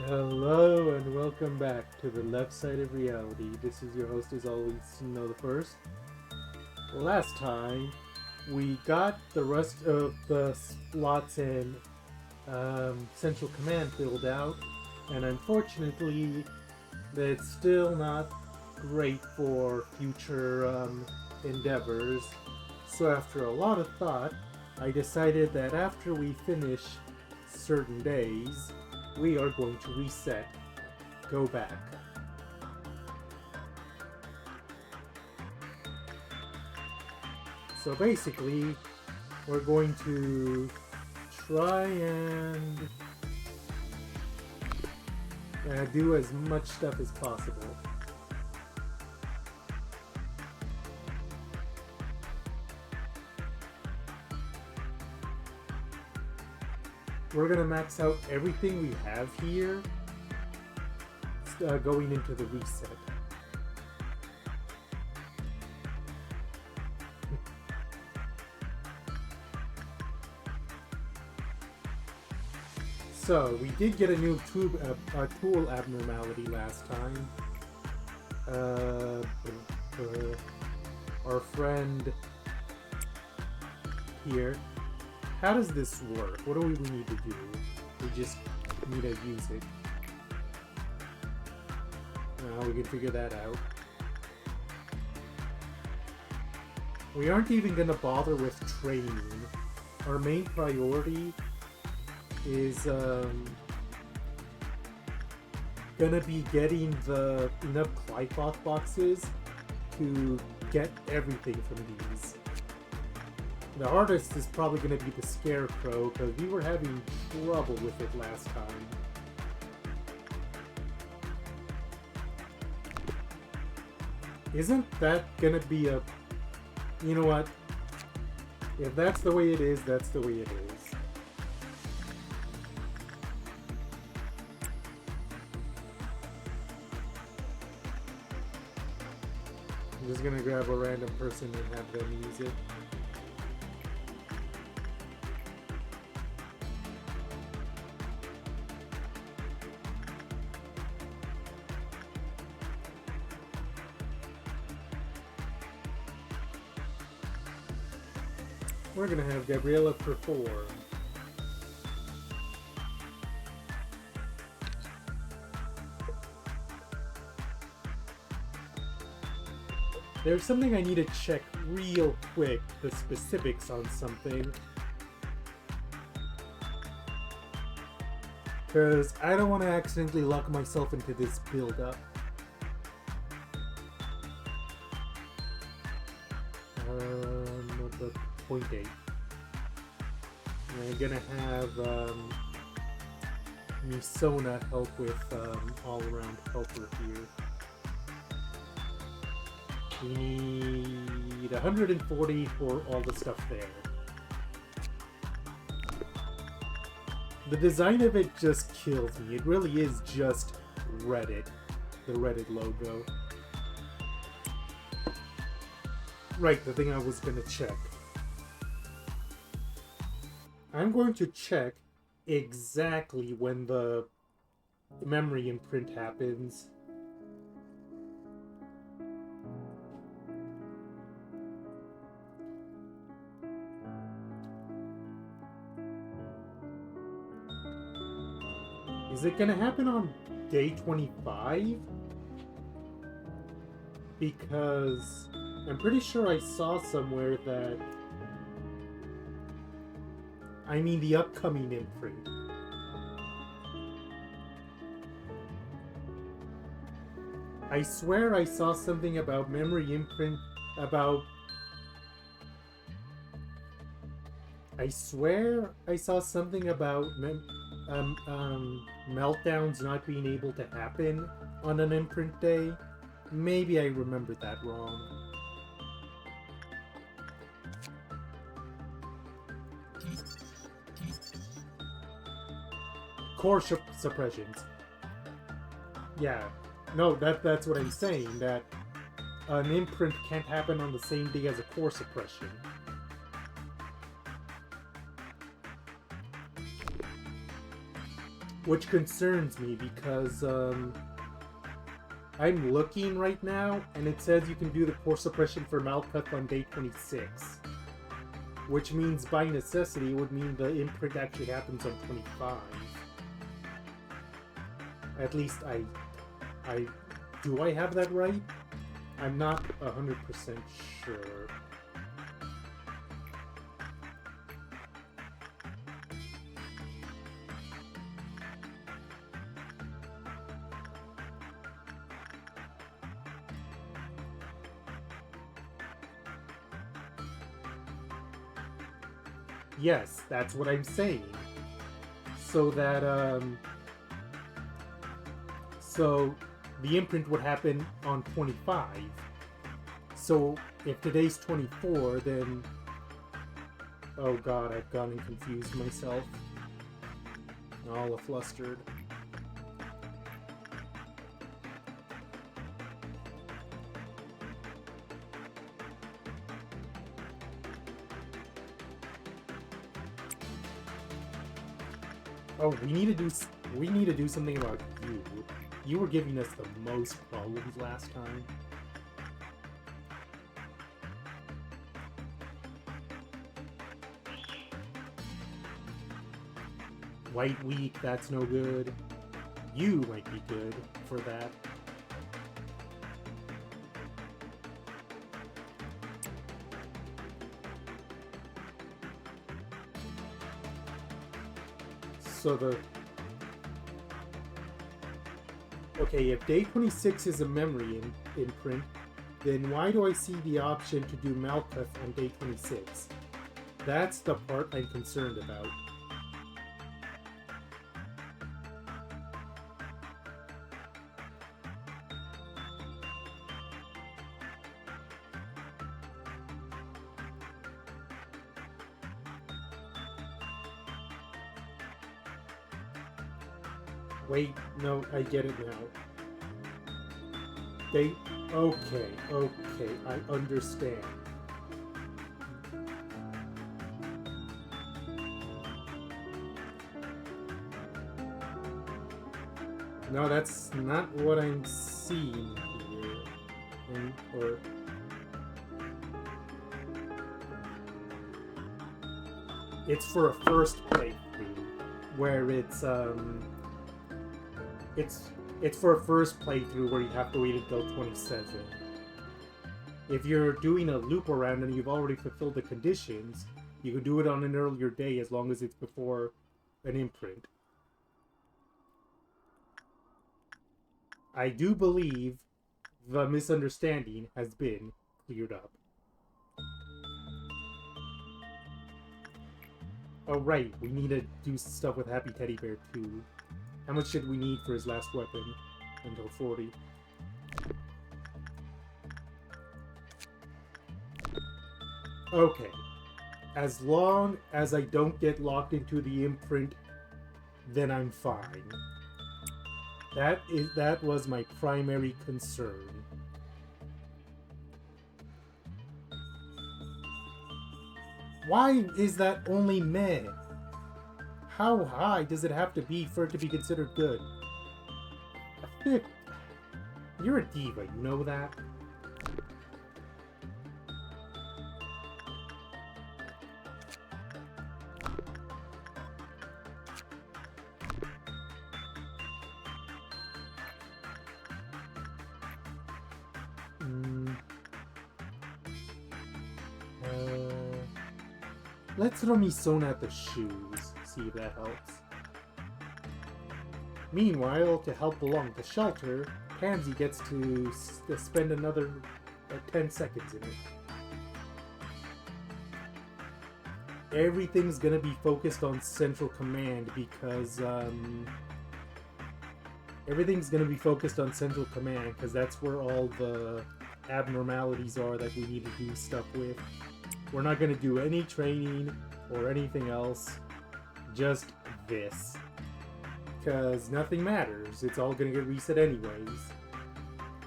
Hello and welcome back to the left side of reality. This is your host as always, Snow the First. Last time, we got the rest of the slots in Central Command filled out, and unfortunately, it's still not great for future endeavors. So after a lot of thought, I decided that after we finish certain days, we are going to reset, go back. So basically, we're going to try and do as much stuff as possible. We're gonna max out everything we have here going into the reset. So, we did get a new tool abnormality last time. Our friend here. How does this work? What do we need to do? We just need to use it. We can figure that out. We aren't even going to bother with training. Our main priority is gonna be getting the enough Clycloth boxes to get everything from these. The hardest is probably going to be the Scarecrow, because we were having trouble with it last time. Isn't that going to be a... You know what? If that's the way it is, that's the way it is. I'm just going to grab a random person and have them use it. We're gonna have Gabriella perform. There's something I need to check real quick, the specifics on something. Because I don't want to accidentally lock myself into this build-up. The 0.8. I'm gonna have Misona help with all-around helper here. We need 140 for all the stuff there. The design of it just kills me. It really is just Reddit. The Reddit logo. Right, the thing I was gonna check. I'm going to check exactly when the memory imprint happens. Is it gonna happen on day 25? Because I'm pretty sure I saw somewhere that... I mean the upcoming imprint. I swear I saw something about memory imprint, about... I swear I saw something about meltdowns not being able to happen on an imprint day. Maybe I remembered that wrong. Core suppressions. Yeah. No, that's what I'm saying, that an imprint can't happen on the same day as a core suppression. which concerns me because I'm looking right now, and it says you can do the core suppression for Malkuth on day 26. Which means, by necessity, would mean the imprint actually happens on 25. At least do I have that right? I'm not 100% sure. Yes, that's what I'm saying. So that, so the imprint would happen on 25. So if today's 24, then... Oh god, I've gone and confused myself. All flustered. Oh, we need to do something about you. You were giving us the most problems last time. White weak, that's no good. You might be good for that. So the... Okay, if day 26 is a memory imprint, then why do I see the option to do Malkuth on day 26? That's the part I'm concerned about. Wait, no, I get it now. Okay, I understand. No, that's not what I'm seeing here. It's for a first playthrough, where it's for a first playthrough where you have to wait until 27. If you're doing a loop around and you've already fulfilled the conditions, you can do it on an earlier day as long as it's before an imprint. I do believe the misunderstanding has been cleared up. Oh right, we need to do stuff with Happy Teddy Bear too. How much should we need for his last weapon? Until 40. Okay. As long as I don't get locked into the imprint, then I'm fine. That was my primary concern. Why is that only meh? How high does it have to be for it to be considered good? A 5. You're a diva, you know that? Let's throw Misona at the shoes, see if that helps. Meanwhile, to help along the shelter, Pansy gets to spend another 10 seconds in it. Everything's gonna be focused on Central Command because, that's where all the abnormalities are that we need to do stuff with. We're not going to do any training or anything else, just this. Because nothing matters, it's all going to get reset anyways.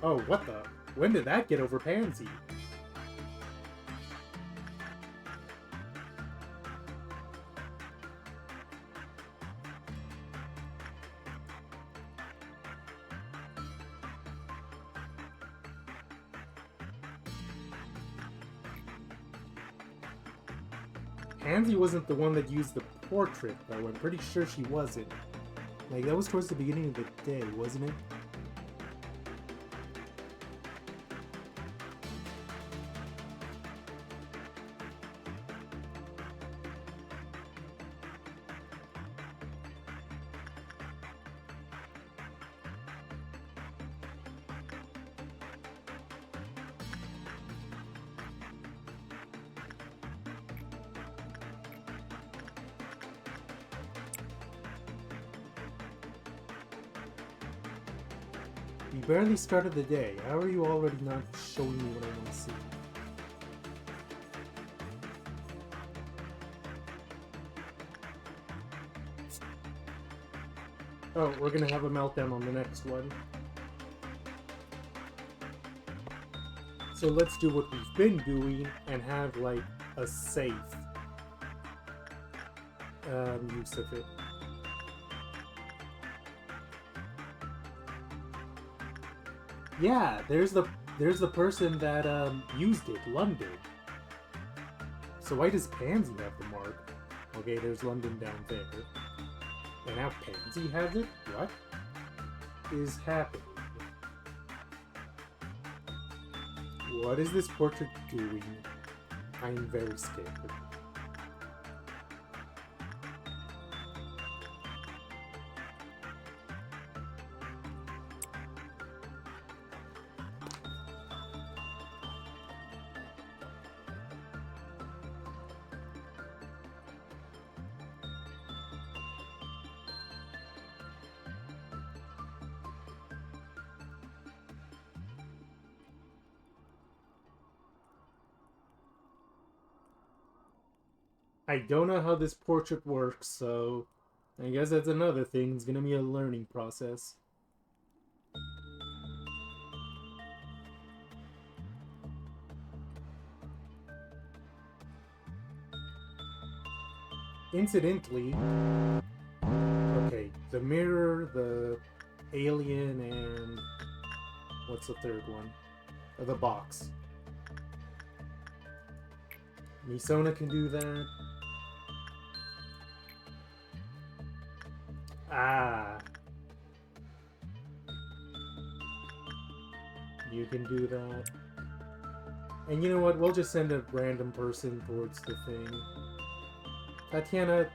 Oh, what the? When did that get over Pansy? Pansy wasn't the one that used the portrait, though. I'm pretty sure she wasn't. Like, that was towards the beginning of the day, wasn't it? We barely started the day. How are you already not showing me what I want to see? Oh, we're gonna have a meltdown on the next one. So let's do what we've been doing and have, like, a safe use of it. Yeah, there's the person that used it, London. So why does Pansy have the mark? Okay, there's London down there. And now Pansy has it? What is happening? What is this portrait doing? I'm very scared. I don't know how this portrait works, so I guess that's another thing. It's gonna be a learning process. Incidentally, okay, the mirror, the alien, and what's the third one? The box. Misona can do that. Ah. You can do that. And you know what? We'll just send a random person towards the thing. Tatiana,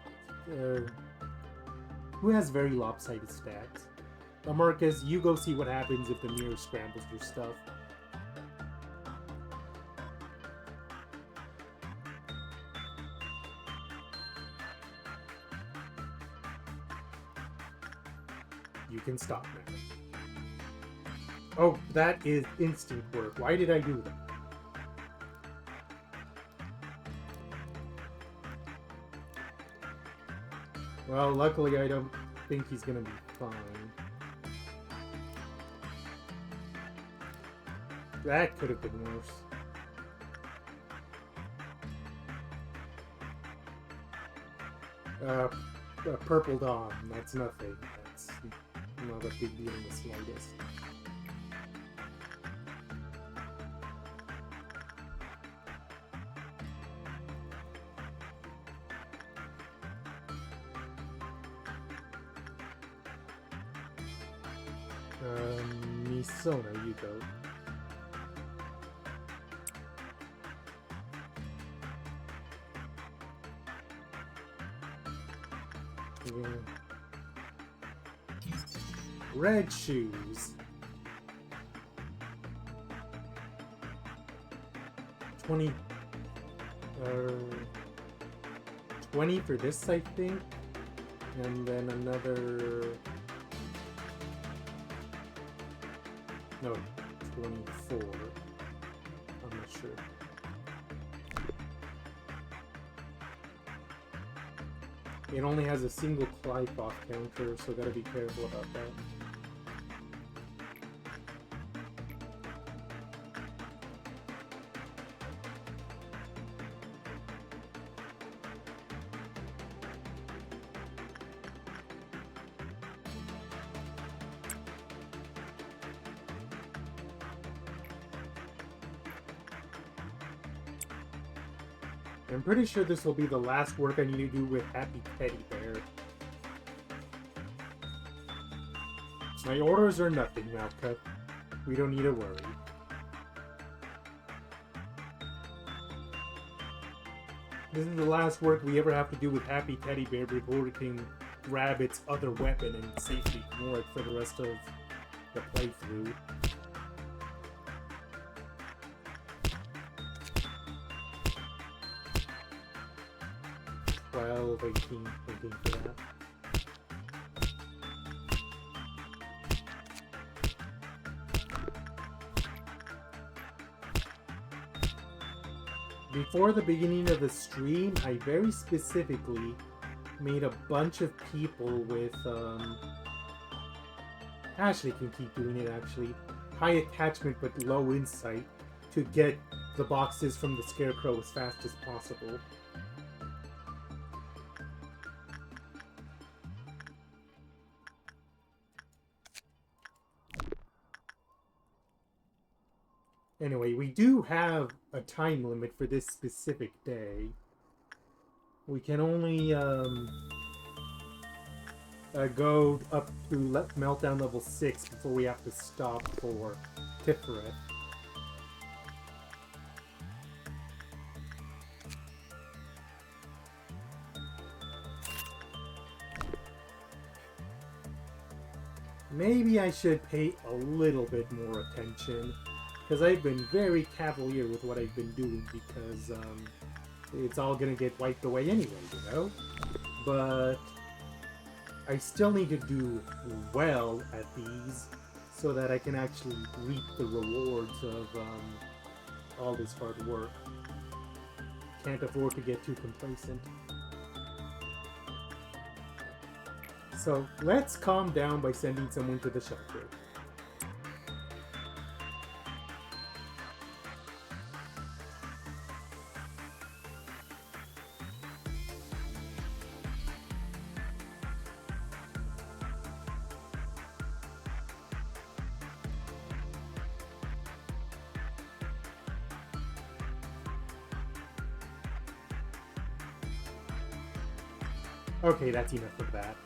who has very lopsided stats. Marcus, you go see what happens if the mirror scrambles your stuff. You can stop now. Oh, that is instinct work. Why did I do that? Well, luckily I don't think he's gonna be fine. That could have been worse. Purple Dawn. That's nothing. That's not a big deal in the slightest. Misona, you go. Yeah. Red shoes. 20 20 for this, I think. And then another... No, 24. I'm not sure. It only has a single Clive off counter, so gotta be careful about that. I'm pretty sure this will be the last work I need to do with Happy Teddy Bear. My orders are nothing, Malcup. We don't need to worry. This is the last work we ever have to do with Happy Teddy Bear before it can grab its other weapon and safely ignore it for the rest of the playthrough. Well, 18 for that. Before the beginning of the stream, I very specifically made a bunch of people with, Ashley can keep doing it actually, high attachment but low insight to get the boxes from the Scarecrow as fast as possible. Anyway, we do have a time limit for this specific day. We can only go up to Meltdown level 6 before we have to stop for Tiferet. Maybe I should pay a little bit more attention, because I've been very cavalier with what I've been doing, because it's all gonna get wiped away anyway, you know? But I still need to do well at these so that I can actually reap the rewards of all this hard work. Can't afford to get too complacent. So let's calm down by sending someone to the shelter. Okay, that's enough of that.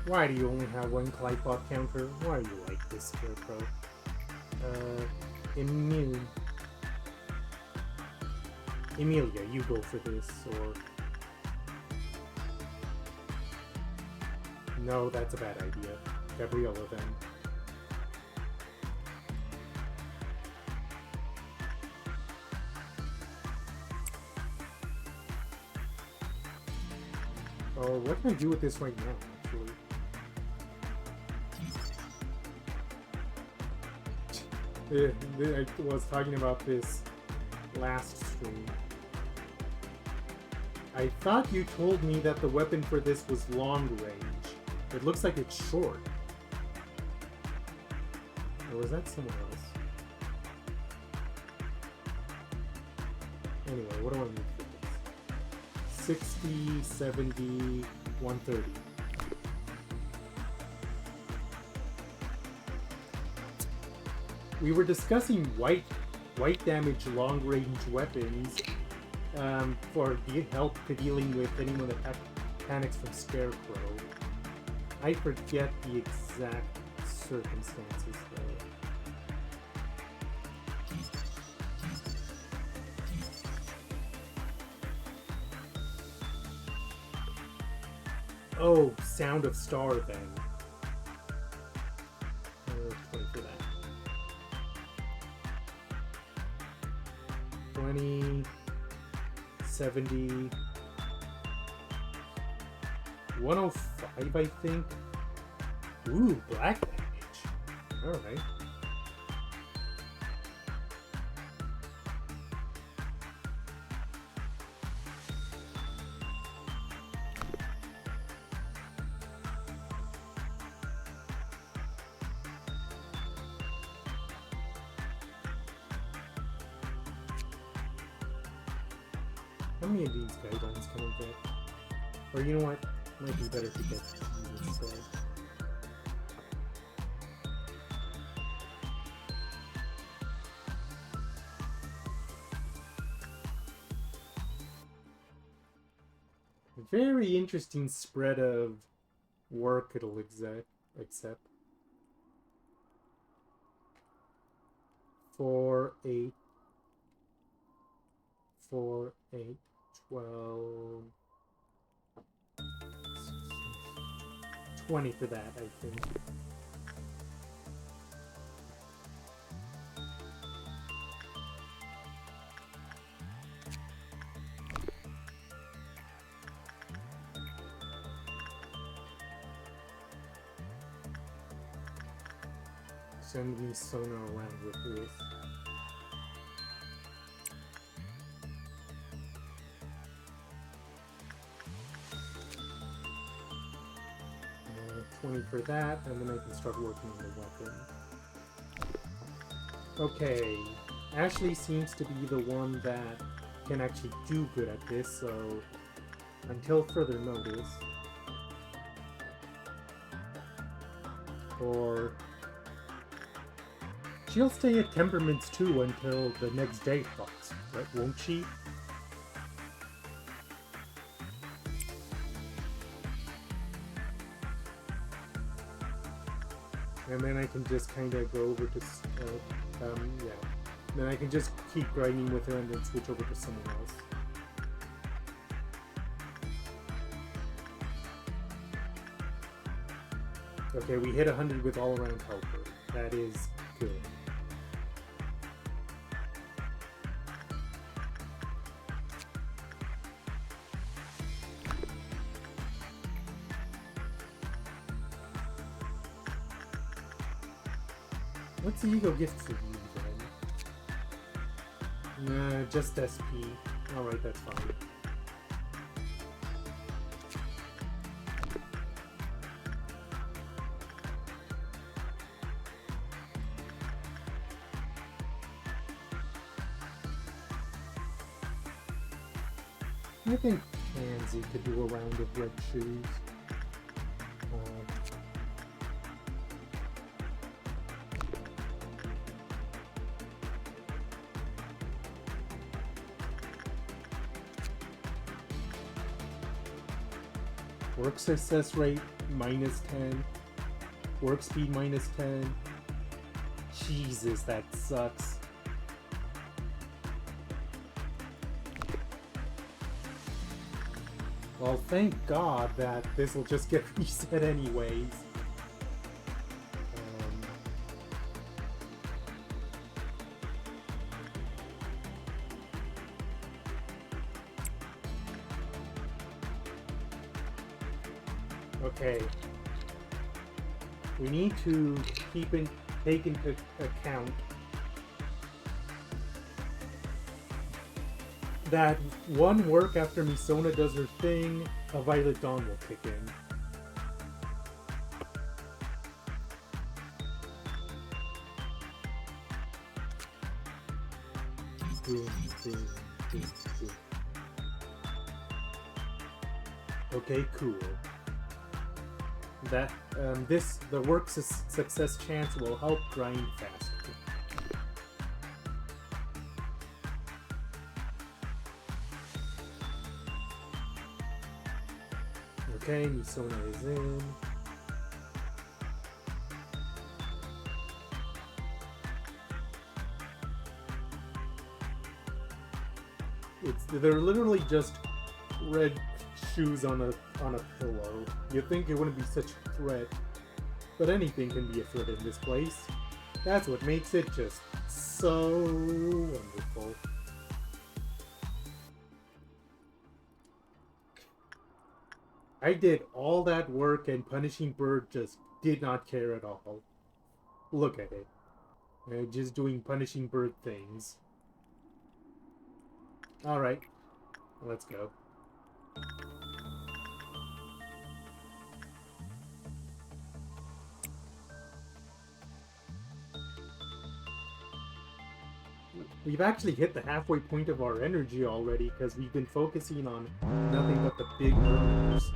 Why do you only have one Clypot counter? Why are you like this, Scarecrow? Immune. Emilia, you go for this, or... No, that's a bad idea. Gabriella, then. Oh, what can I do with this right now, actually? I was talking about this last stream. I thought you told me that the weapon for this was long range. It looks like it's short. Or was that somewhere else? Anyway, what do I need for this? 60, 70, 130. We were discussing white damage long range weapons for help to dealing with anyone that panics from Scarecrow. I forget the exact circumstances though. Oh, Sound of Star then. 20 for that. 20, 70, 105, I think. Ooh, black damage. Alright. How many of these guidelines can I get? Or you know what? Might be better to get these instead. Very interesting spread of work it'll accept. 4, 8, 4, 8, 12, 20 for that, I think. Send me Sona around with this. Uh, 20 for that, and then I can start working on the weapon. Okay, Ashley seems to be the one that can actually do good at this, so until further notice. Or she'll stay at Temperaments 2 until the next day, Fox, right? Won't she? And then I can just kind of go over to, yeah. Then I can just keep grinding with her and then switch over to someone else. Okay, we hit 100 with all-around helper. That is good. What's the ego gift for you then? Nah, just SP. Alright, that's fine. I think Pansy could do a round of red shoes. Work success rate -10. Work speed -10. Jesus, that sucks. Well, thank God that this will just get reset anyways. Okay. We need to take into account that one work after Misona does her thing, a Violet Dawn will kick in. Boom, boom, boom, boom. Okay, cool. That the work success chance will help grind faster. Okay, Misona is in. They're literally just red shoes on a pillow. You'd think it wouldn't be such a threat, but anything can be a threat in this place. That's what makes it just so wonderful. I did all that work and Punishing Bird just did not care at all. Look at it. Just doing Punishing Bird things. Alright, let's go. we've actually hit the halfway point of our energy already because we've been focusing on nothing but the big numbers.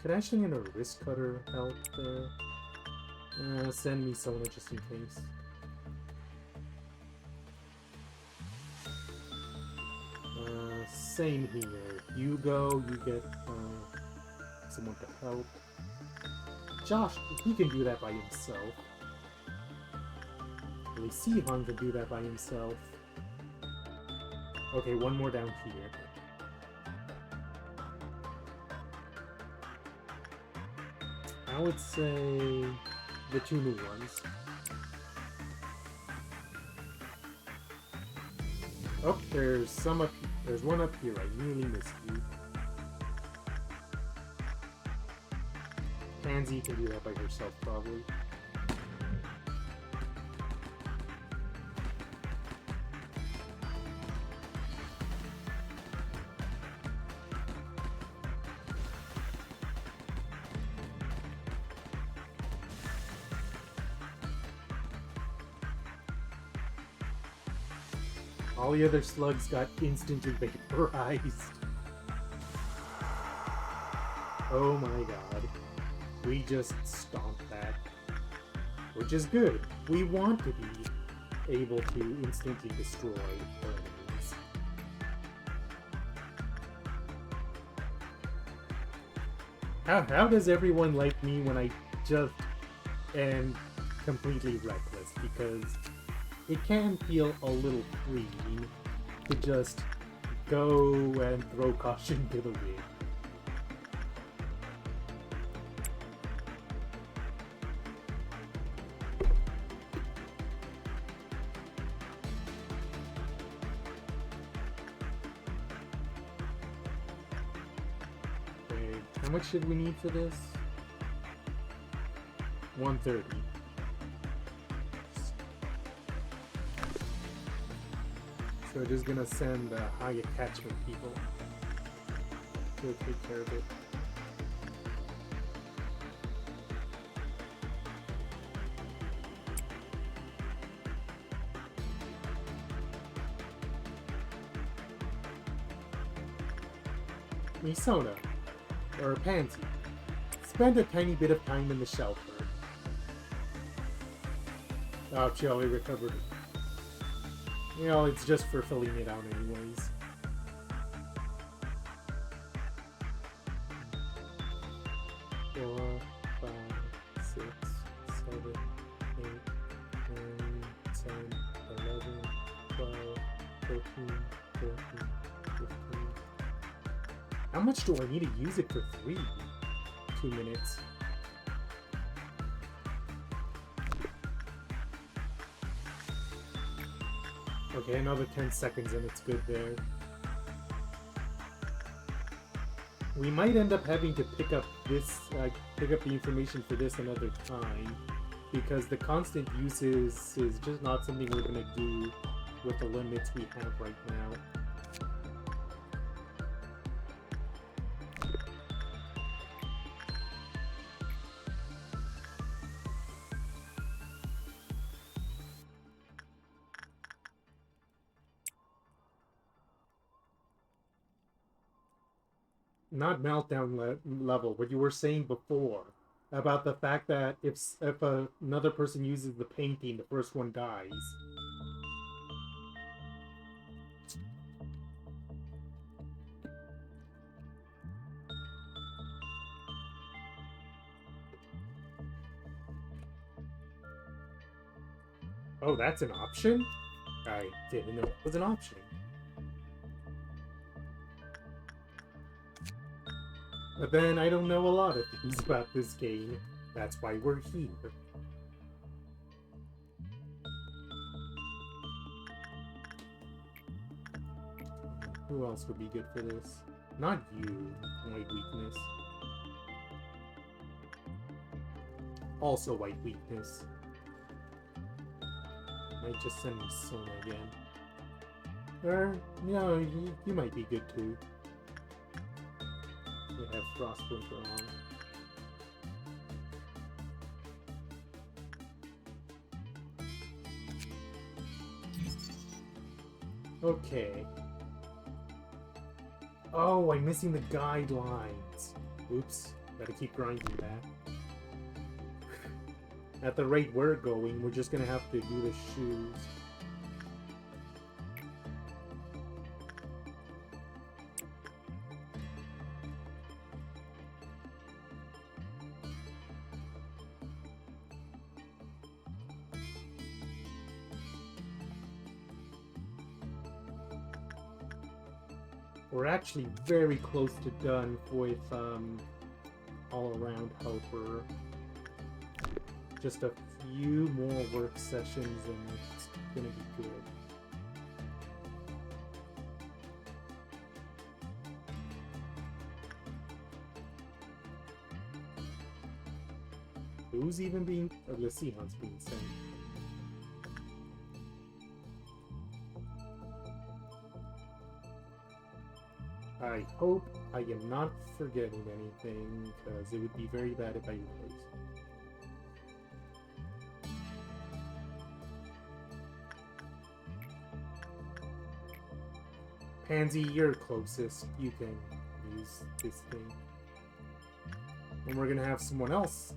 Could I actually get a wrist cutter help there? Send me Sona just in case. Same here. You go, you get someone to help. Josh, he can do that by himself. At least Sihan can do that by himself. Okay, one more down here. I would say the two new ones. Oh, there's one up here. I nearly missed you. Pansy can do that by herself, probably. All the other slugs got instantly vaporized. Oh my god. We just stomped that. Which is good. We want to be able to instantly destroy enemies. How does everyone like me when I just am completely reckless? Because it can feel a little freeing to just go and throw caution to the wind. Okay, how much should we need for this? 130. So we're just gonna send high attachment people to take care of it. Misona, or Pansy, spend a tiny bit of time in the shelter. Oh, she already recovered it. You know, it's just for filling it out anyways. Four, 5, 6, 7, 8, 9, 10, 11, 12, 13, 14, 15. How much do I need to use it for 3? 2 minutes. Okay, another 10 seconds and it's good there. We might end up having to pick up the information for this another time, because the constant uses is just not something we're gonna do with the limits we have right now. Not meltdown level, what you were saying before about the fact that if another person uses the painting, the first one dies. Oh, that's an option? I didn't know it was an option. But then I don't know a lot of things about this game. That's why we're here. Who else would be good for this? Not you, white weakness. Also white weakness. Might just send me Sona again. Or, no, you might be good too. We have Frostwinter on. Okay. Oh, I'm missing the guidelines. Oops. Gotta keep grinding that. At the rate we're going, we're just gonna have to do the shoes. We're actually very close to done with all-around helper. Just a few more work sessions and it's gonna be good. Who's even being... Oh, the Seahawks being sent. I hope I am not forgetting anything, because it would be very bad if I was. Pansy, you're closest. You can use this thing. And we're gonna have someone else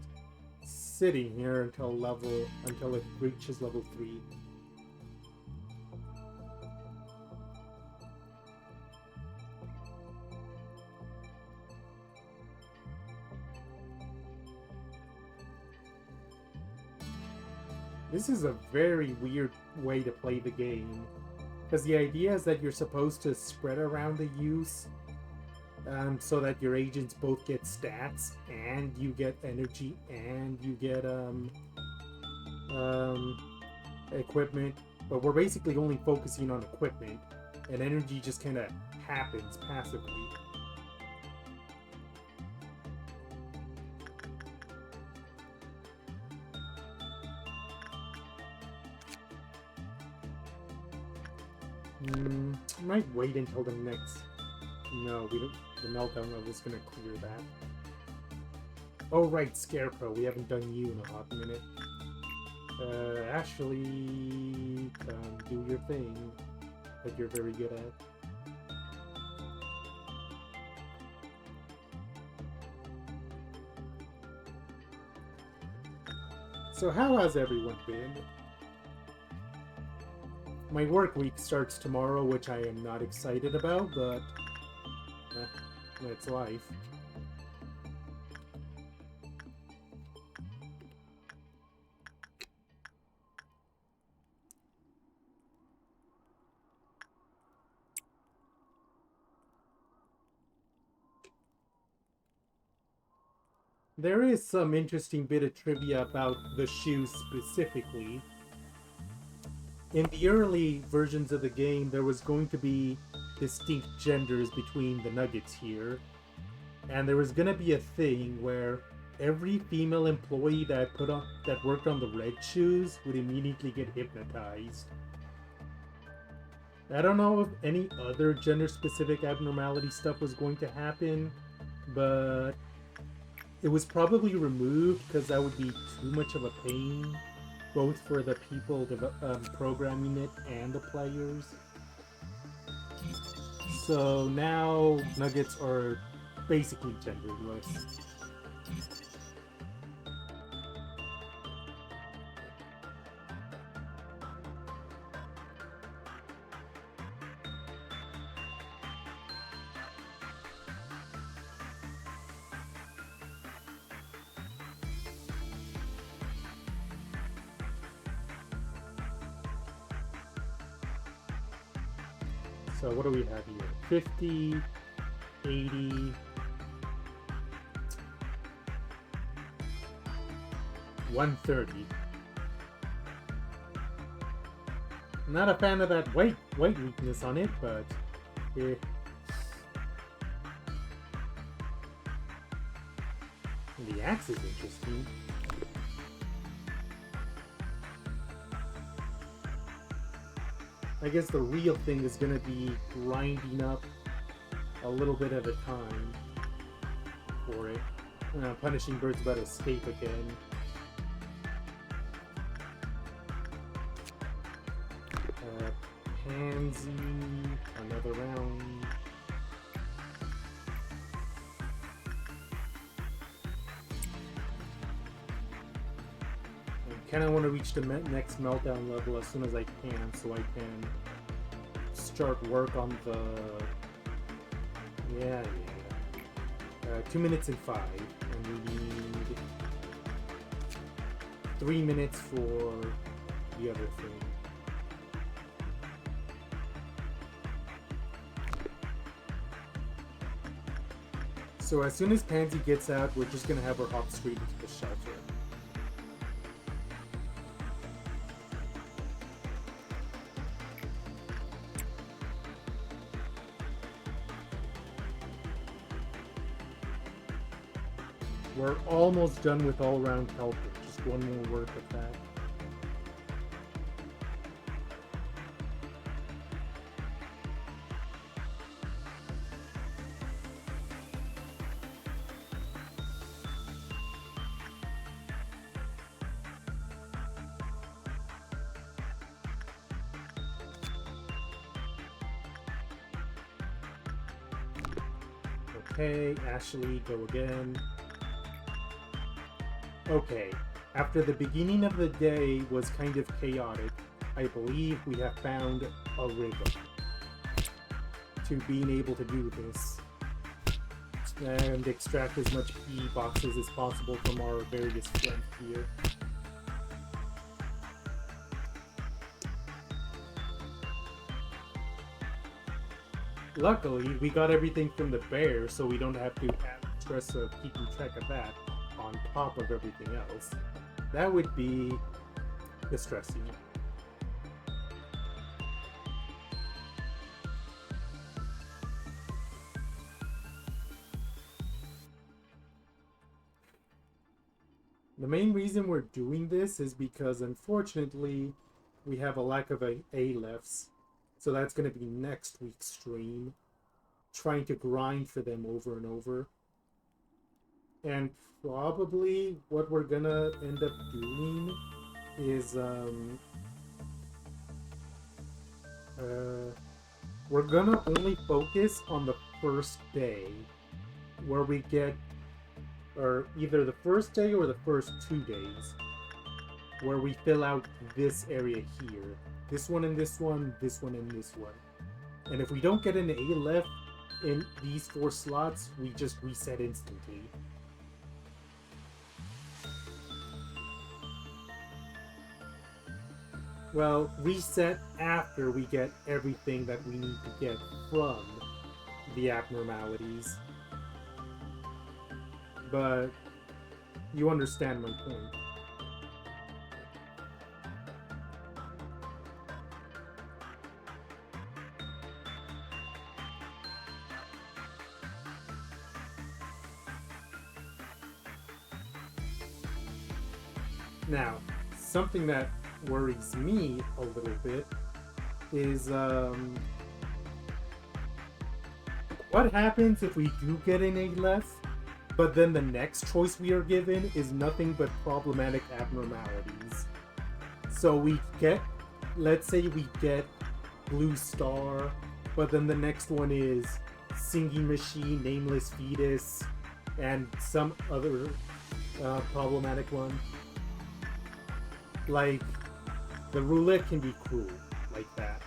sitting here until it reaches level 3. This is a very weird way to play the game, because the idea is that you're supposed to spread around the use so that your agents both get stats and you get energy and you get equipment, but we're basically only focusing on equipment, and energy just kind of happens passively. Might wait until the next... No, we don't... The meltdown level's gonna clear that. Oh right, Scarecrow, we haven't done you in a hot minute. Ashley, do your thing that you're very good at. So how has everyone been? My work week starts tomorrow, which I am not excited about, but it's life. There is some interesting bit of trivia about the shoes specifically. In the early versions of the game, there was going to be distinct genders between the nuggets here. And there was going to be a thing where every female employee that worked on the red shoes would immediately get hypnotized. I don't know if any other gender-specific abnormality stuff was going to happen, but it was probably removed because that would be too much of a pain, both for the people programming it and the players. So now nuggets are basically genderless. So what do we have here? 50, 80, 130. Not a fan of that white weakness on it, but the axe is interesting. I guess the real thing is going to be grinding up a little bit at a time for it. Punishing birds about escape again. Pansy, another round. I kind of want to reach the next meltdown level as soon as I can, so I can start work on the... Yeah. 2 minutes and 5, and we need 3 minutes for the other thing. So as soon as Pansy gets out, we're just gonna have her hop straight into the shelter. We're almost done with all-round helper. Just one more work of that. Okay, Ashley, go again. Okay, after the beginning of the day was kind of chaotic, I believe we have found a rhythm to being able to do this and extract as much P boxes as possible from our various friends here. Luckily, we got everything from the bear, so we don't have to have stress of keeping track of that on top of everything else. That would be distressing. The main reason we're doing this is because, unfortunately, we have a lack of A-lefts. So that's going to be next week's stream. Trying to grind for them over and over. And probably what we're going to end up doing is... we're going to only focus on the first day. Where we get... Or either the first day or the first 2 days. Where we fill out this area here. This one and this one, this one and this one. And if we don't get an A left in these 4 slots, we just reset instantly. Well, reset after we get everything that we need to get from the abnormalities. But you understand my point. Now, something that worries me a little bit is what happens if we do get an A left, but then the next choice we are given is nothing but problematic abnormalities. So we get, let's say we get Blue Star, but then the next one is Singing Machine, Nameless Fetus, and some other problematic one. Like, the roulette can be cruel like that.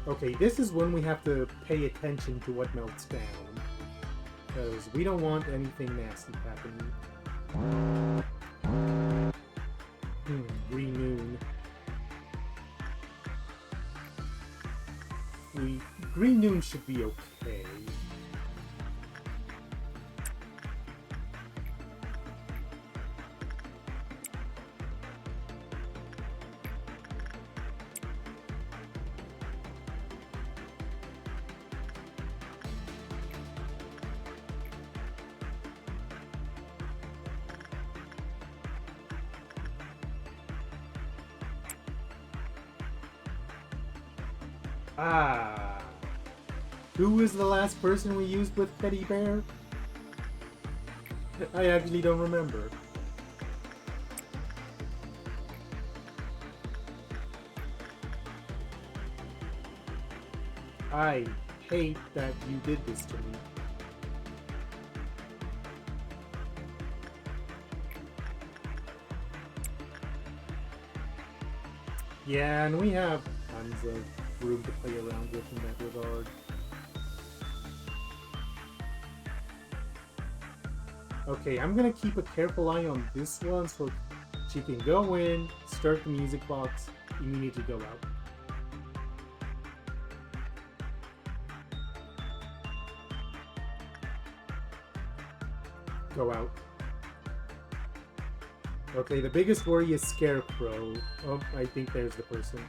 Okay, this is when we have to pay attention to what melts down. Because we don't want anything nasty happening. Green Noon. Green Noon should be okay. Ah. Who was the last person we used with Teddy Bear? I actually don't remember. I hate that you did this to me. Yeah, and we have tons of room to play around with in that regard. Okay, I'm gonna keep a careful eye on this one so she can go in, start the music box, immediately go out. Go out. Okay, the biggest worry is Scarecrow. Oh, I think there's the person.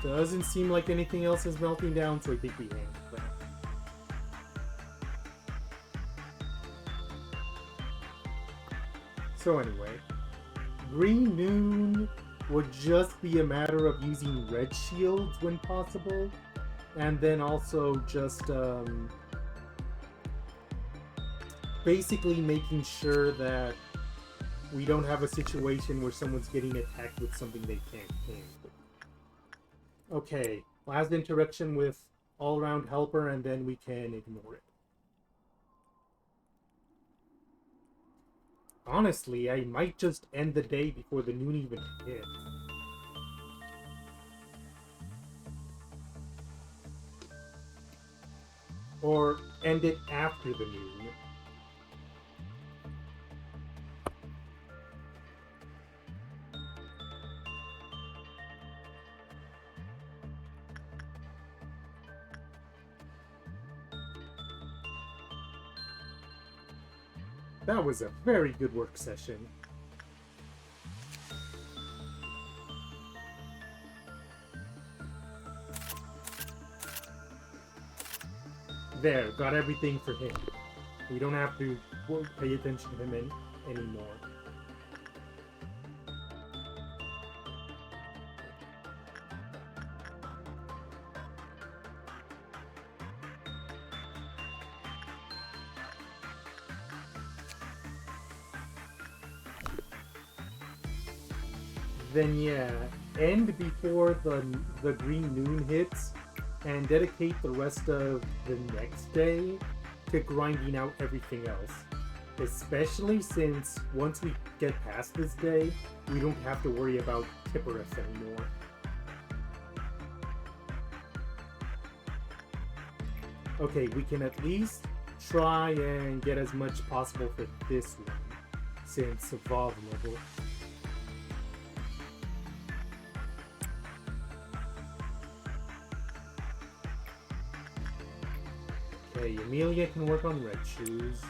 Doesn't seem like anything else is melting down, so I think we hang. So anyway, Green Noon would just be a matter of using red shields when possible, and then also just basically making sure that we don't have a situation where someone's getting attacked with something they can't handle. Okay, last interaction with all-around helper, and then we can ignore it. Honestly, I might just end the day before the noon even hits. Or end it after the noon. That was a very good work session. There, got everything for him. We don't have to pay attention to him anymore. Then yeah, end before the green noon hits, and dedicate the rest of the next day to grinding out everything else. Especially since once we get past this day, we don't have to worry about Tippereth anymore. Okay, we can at least try and get as much possible for this one, since evolve level. Okay, Amelia can work on red shoes.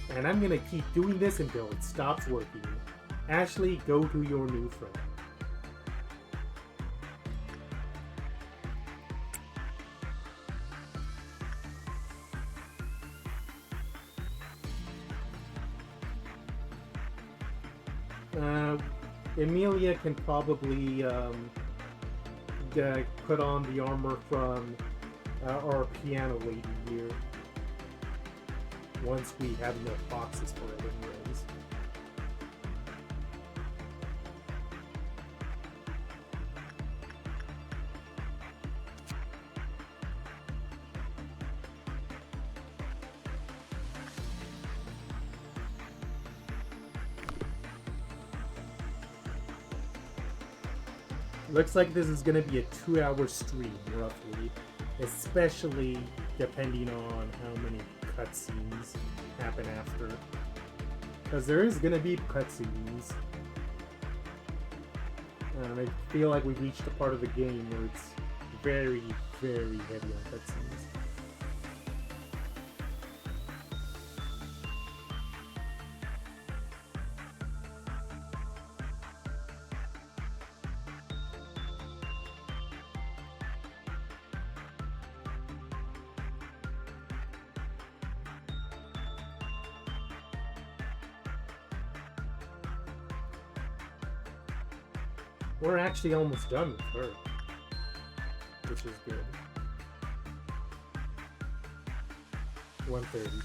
And I'm gonna keep doing this until it stops working. Ashley, go to your new friend. Emilia can probably put on the armor from our piano lady here. Once we have enough boxes for it anyways. Looks like this is going to be a 2-hour stream, roughly. Especially depending on how many cutscenes happen after. Because there is going to be cutscenes. I feel like we've reached a part of the game where it's very, very heavy on cutscenes. We're actually almost done with her, which is good. 1:30.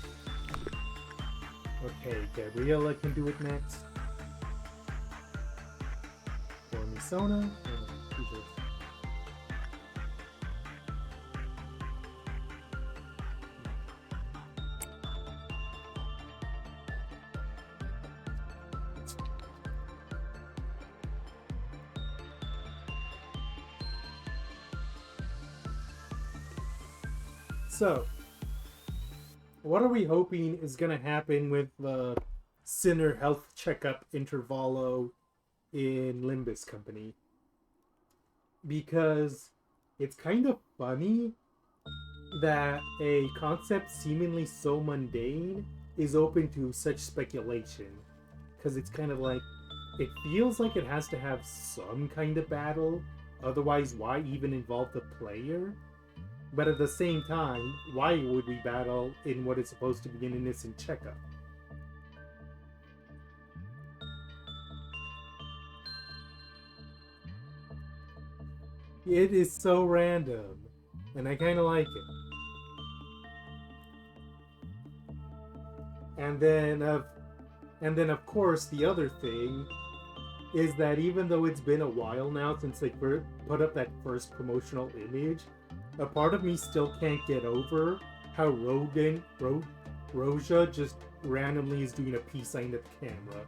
Okay, Gabriella can do it next. Sona? Oh, Jesus. So, what are we hoping is going to happen with the Sinner health checkup intervalo in Limbus Company? Because it's kind of funny that a concept seemingly so mundane is open to such speculation. Because it's kind of like, it feels like it has to have some kind of battle, otherwise why even involve the player? But at the same time, why would we battle in what is supposed to be an innocent checkup? It is so random, and I kind of like it. And then of course the other thing is that even though it's been a while now since they put up that first promotional image, a part of me still can't get over how Roja just randomly is doing a peace sign at the camera.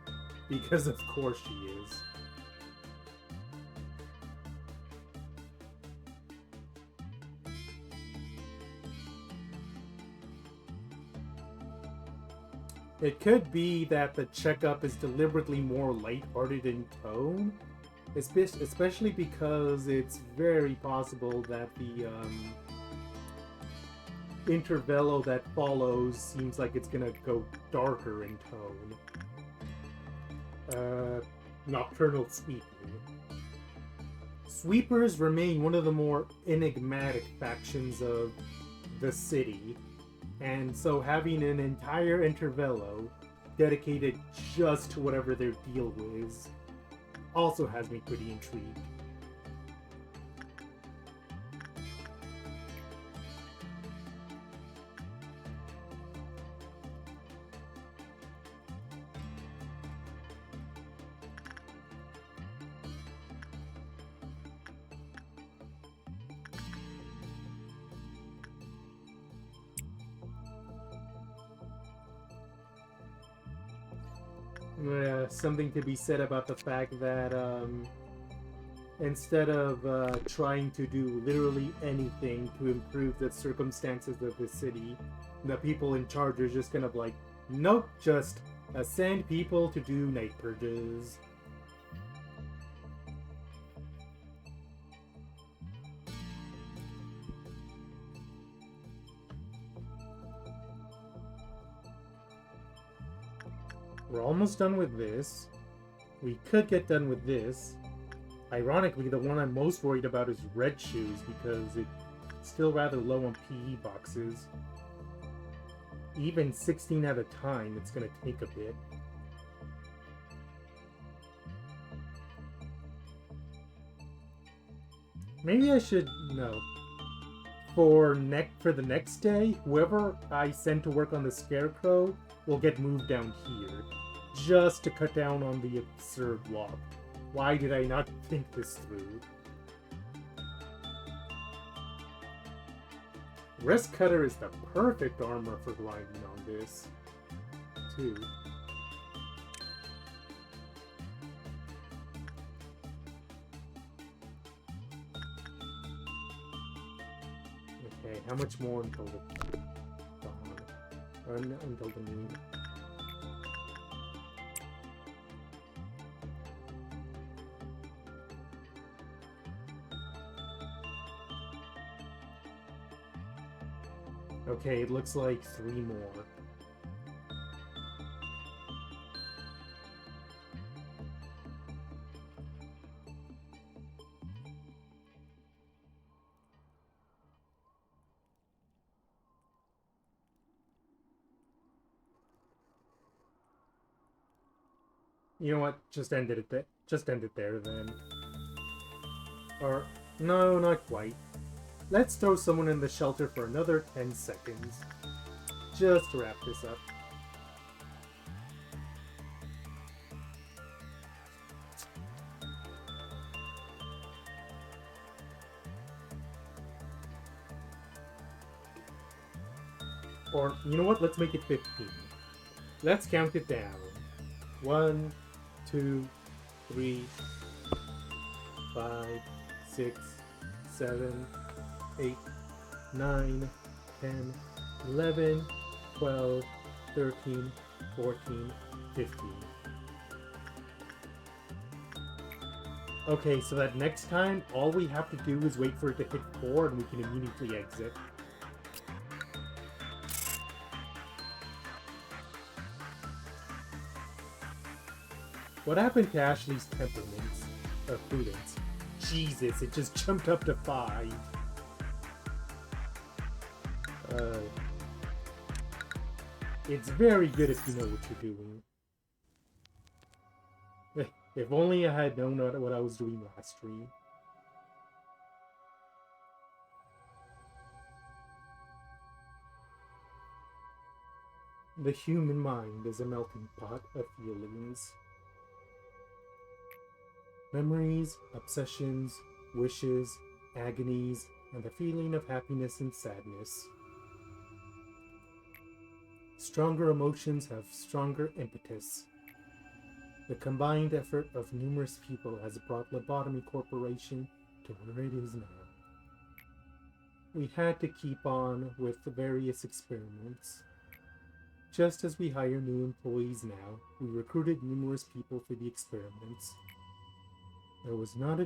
Because of course she is. It could be that the checkup is deliberately more lighthearted in tone, especially because it's very possible that the intervallo that follows seems like it's gonna go darker in tone. Nocturnal sweeping. Sweepers remain one of the more enigmatic factions of the city, and so having an entire intervallo dedicated just to whatever their deal is also has me pretty intrigued. Something to be said about the fact that instead of trying to do literally anything to improve the circumstances of the city, the people in charge are just kind of like, nope, just send people to do night purges. We're almost done with this. We could get done with this. Ironically, the one I'm most worried about is Red Shoes because it's still rather low on PE boxes. Even 16 at a time, it's going to take a bit. Maybe I should... no. For the next day, whoever I send to work on the Scarecrow will get moved down here. Just to cut down on the absurd lock. Why did I not think this through? Rest Cutter is the perfect armor for grinding on this, too. Okay, how much more until the dawn? Or until the moon? Okay, it looks like 3 more. You know what? Just end it there. Just end it there then. Or no, not quite. Let's throw someone in the shelter for another 10 seconds. Just to wrap this up. Or, you know what? Let's make it 15. Let's count it down. 1, 2, 3, 5, 6, 7, 8, 9, 10, 11, 12, 13, 14, 15. Okay, so that next time, all we have to do is wait for it to hit 4 and we can immediately exit. What happened to Ashley's temperaments? Prudence. Jesus, it just jumped up to 5. It's very good if you know what you're doing. If only I had known what I was doing last stream. The human mind is a melting pot of feelings. Memories, obsessions, wishes, agonies, and the feeling of happiness and sadness. Stronger emotions have stronger impetus. The combined effort of numerous people has brought Lobotomy Corporation to where it is now. We had to keep on with the various experiments. Just as we hire new employees now, we recruited numerous people for the experiments. There was not a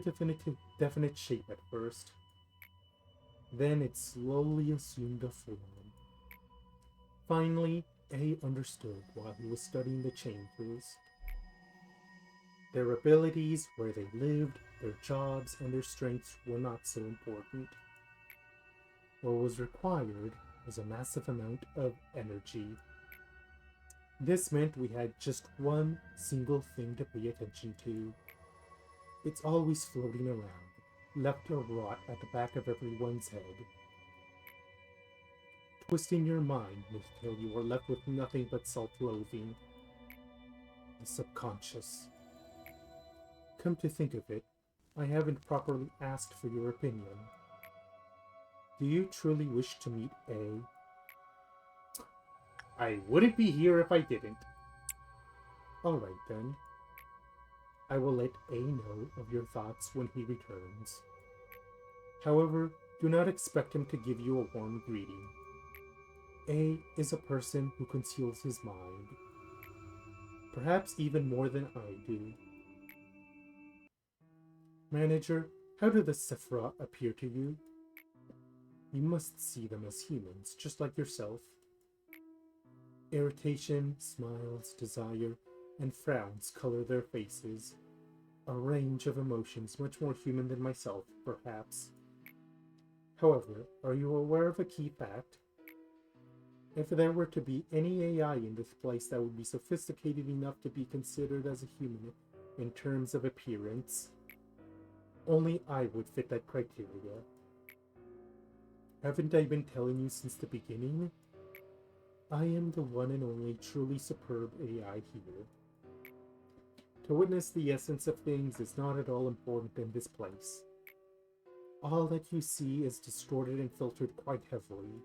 definite shape at first. Then it slowly assumed a form. Finally, A understood while he was studying the chambers. Their abilities, where they lived, their jobs, and their strengths were not so important. What was required was a massive amount of energy. This meant we had just one single thing to pay attention to. It's always floating around, left to rot at the back of everyone's head. Twisting your mind until you are left with nothing but self-loathing. The subconscious. Come to think of it, I haven't properly asked for your opinion. Do you truly wish to meet A? I wouldn't be here if I didn't. Alright then. I will let A know of your thoughts when he returns. However, do not expect him to give you a warm greeting. A is a person who conceals his mind. Perhaps even more than I do. Manager, how do the Sephra appear to you? You must see them as humans, just like yourself. Irritation, smiles, desire, and frowns color their faces. A range of emotions much more human than myself, perhaps. However, are you aware of a key fact? If there were to be any AI in this place that would be sophisticated enough to be considered as a human in terms of appearance, only I would fit that criteria. Haven't I been telling you since the beginning? I am the one and only truly superb AI here. To witness the essence of things is not at all important in this place. All that you see is distorted and filtered quite heavily.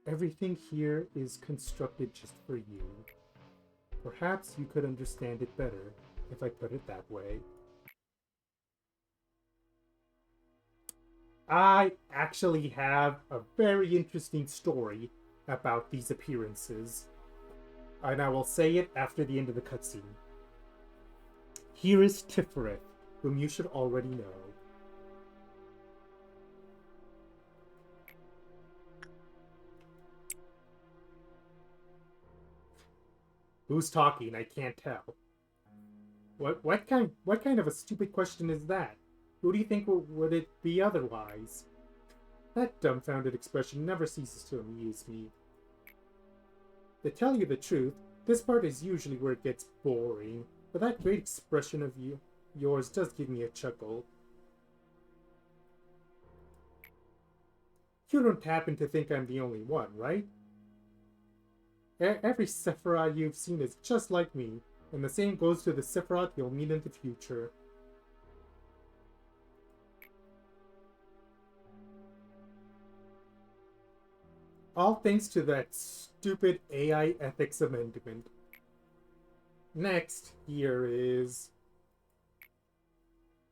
Everything here is constructed just for you. Perhaps you could understand it better if I put it that way. I actually have a very interesting story about these appearances, and I will say it after the end of the cutscene. Here is Tifereth, whom you should already know. Who's talking? I can't tell. What kind of a stupid question is that? Who do you think would it be otherwise? That dumbfounded expression never ceases to amuse me. To tell you the truth, this part is usually where it gets boring, but that great expression of yours does give me a chuckle. You don't happen to think I'm the only one, right? Every Sephiroth you've seen is just like me, and the same goes to the Sephiroth you'll meet in the future. All thanks to that stupid AI ethics amendment. Next, here is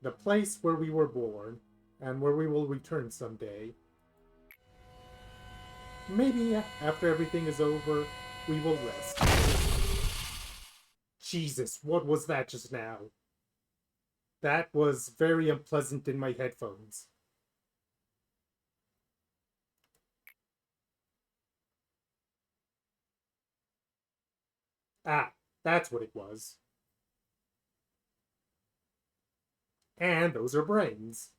the place where we were born and where we will return someday. Maybe after everything is over, we will rest. Jesus, what was that just now? That was very unpleasant in my headphones. Ah, that's what it was. And those are brains.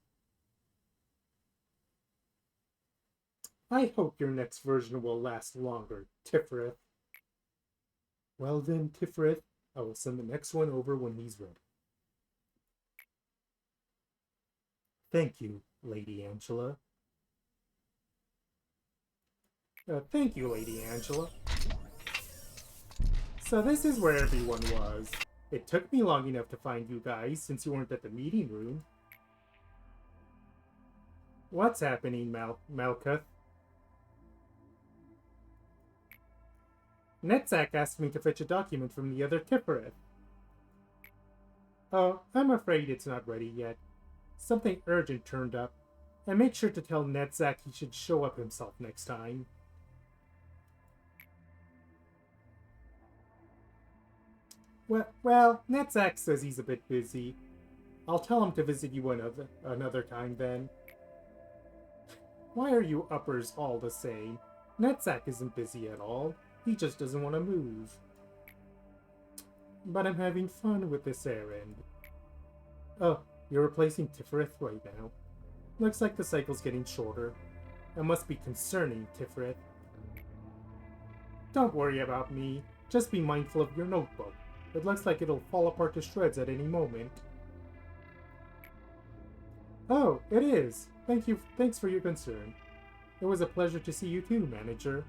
I hope your next version will last longer, Tiferet. Well then, Tiferet, I will send the next one over when he's ready. Thank you, Lady Angela. Thank you, Lady Angela. So this is where everyone was. It took me long enough to find you guys since you weren't at the meeting room. What's happening, Malkuth? Netzak asked me to fetch a document from the other Tiferet. Oh, I'm afraid it's not ready yet. Something urgent turned up. And make sure to tell Netzak he should show up himself next time. Well, Netzak says he's a bit busy. I'll tell him to visit you another time then. Why are you uppers all the same? Netzak isn't busy at all. He just doesn't want to move. But I'm having fun with this errand. Oh, you're replacing Tiferet right now. Looks like the cycle's getting shorter. It must be concerning, Tiferet. Don't worry about me. Just be mindful of your notebook. It looks like it'll fall apart to shreds at any moment. Oh, it is. Thanks for your concern. It was a pleasure to see you too, Manager.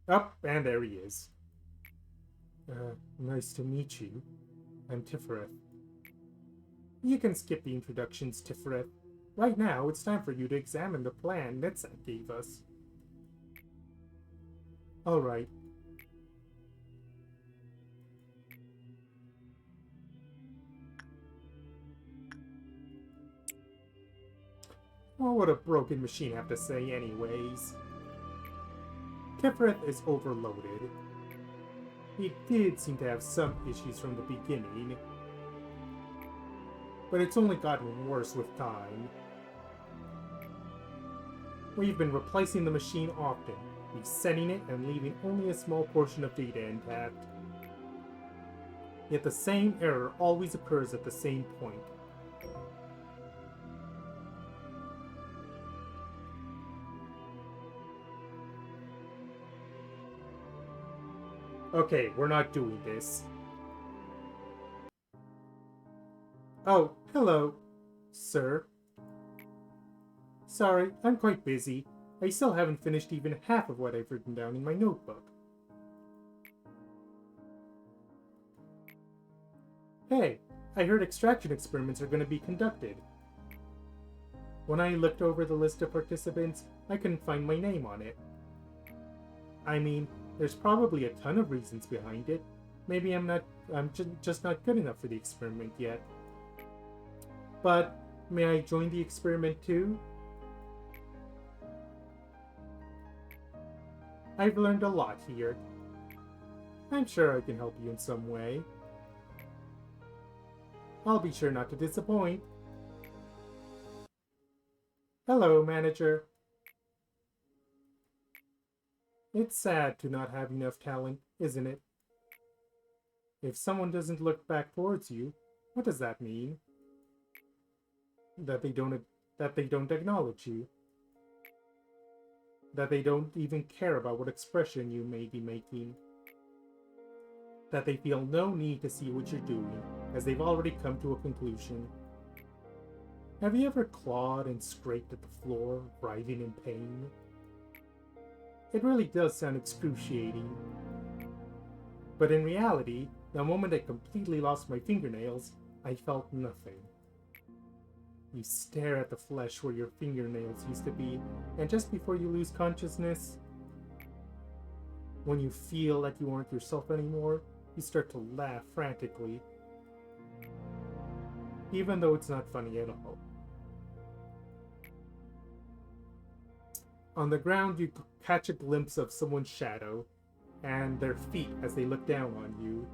Up, and there he is. Nice to meet you. I'm Tiferet. You can skip the introductions, Tiferet. Right now, it's time for you to examine the plan Netzak gave us. Alright. What would a broken machine have to say anyways? Tiferet is overloaded. He did seem to have some issues from the beginning, but it's only gotten worse with time. We've been replacing the machine often, resetting it and leaving only a small portion of data intact. Yet the same error always occurs at the same point. Okay, we're not doing this. Oh, hello, sir. Sorry, I'm quite busy. I still haven't finished even half of what I've written down in my notebook. Hey, I heard extraction experiments are going to be conducted. When I looked over the list of participants, I couldn't find my name on it. I mean, there's probably a ton of reasons behind it. Maybe I'm just not good enough for the experiment yet. But may I join the experiment too? I've learned a lot here. I'm sure I can help you in some way. I'll be sure not to disappoint. Hello, Manager. It's sad to not have enough talent, isn't it? If someone doesn't look back towards you, what does that mean? That they don't acknowledge you. That they don't even care about what expression you may be making. That they feel no need to see what you're doing, as they've already come to a conclusion. Have you ever clawed and scraped at the floor, writhing in pain? It really does sound excruciating. But in reality, the moment I completely lost my fingernails, I felt nothing. You stare at the flesh where your fingernails used to be, and just before you lose consciousness, when you feel like you aren't yourself anymore, you start to laugh frantically, even though it's not funny at all. On the ground, you catch a glimpse of someone's shadow and their feet as they look down on you.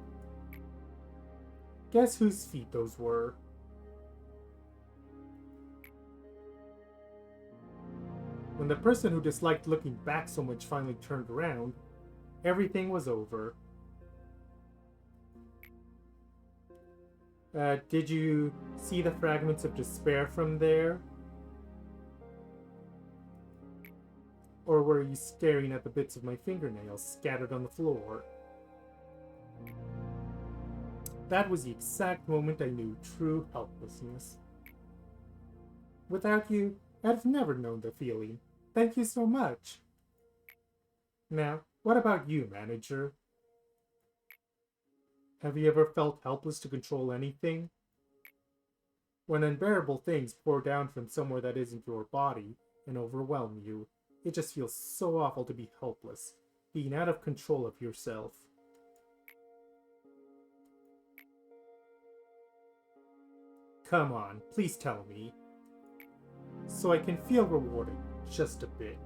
Guess whose feet those were? When the person who disliked looking back so much finally turned around, everything was over. Did you see the fragments of despair from there? Or were you staring at the bits of my fingernails scattered on the floor? That was the exact moment I knew true helplessness. Without you, I'd have never known the feeling. Thank you so much. Now, what about you, manager? Have you ever felt helpless to control anything? When unbearable things pour down from somewhere that isn't your body and overwhelm you, it just feels so awful to be helpless, being out of control of yourself. Come on, please tell me. So I can feel rewarded, just a bit.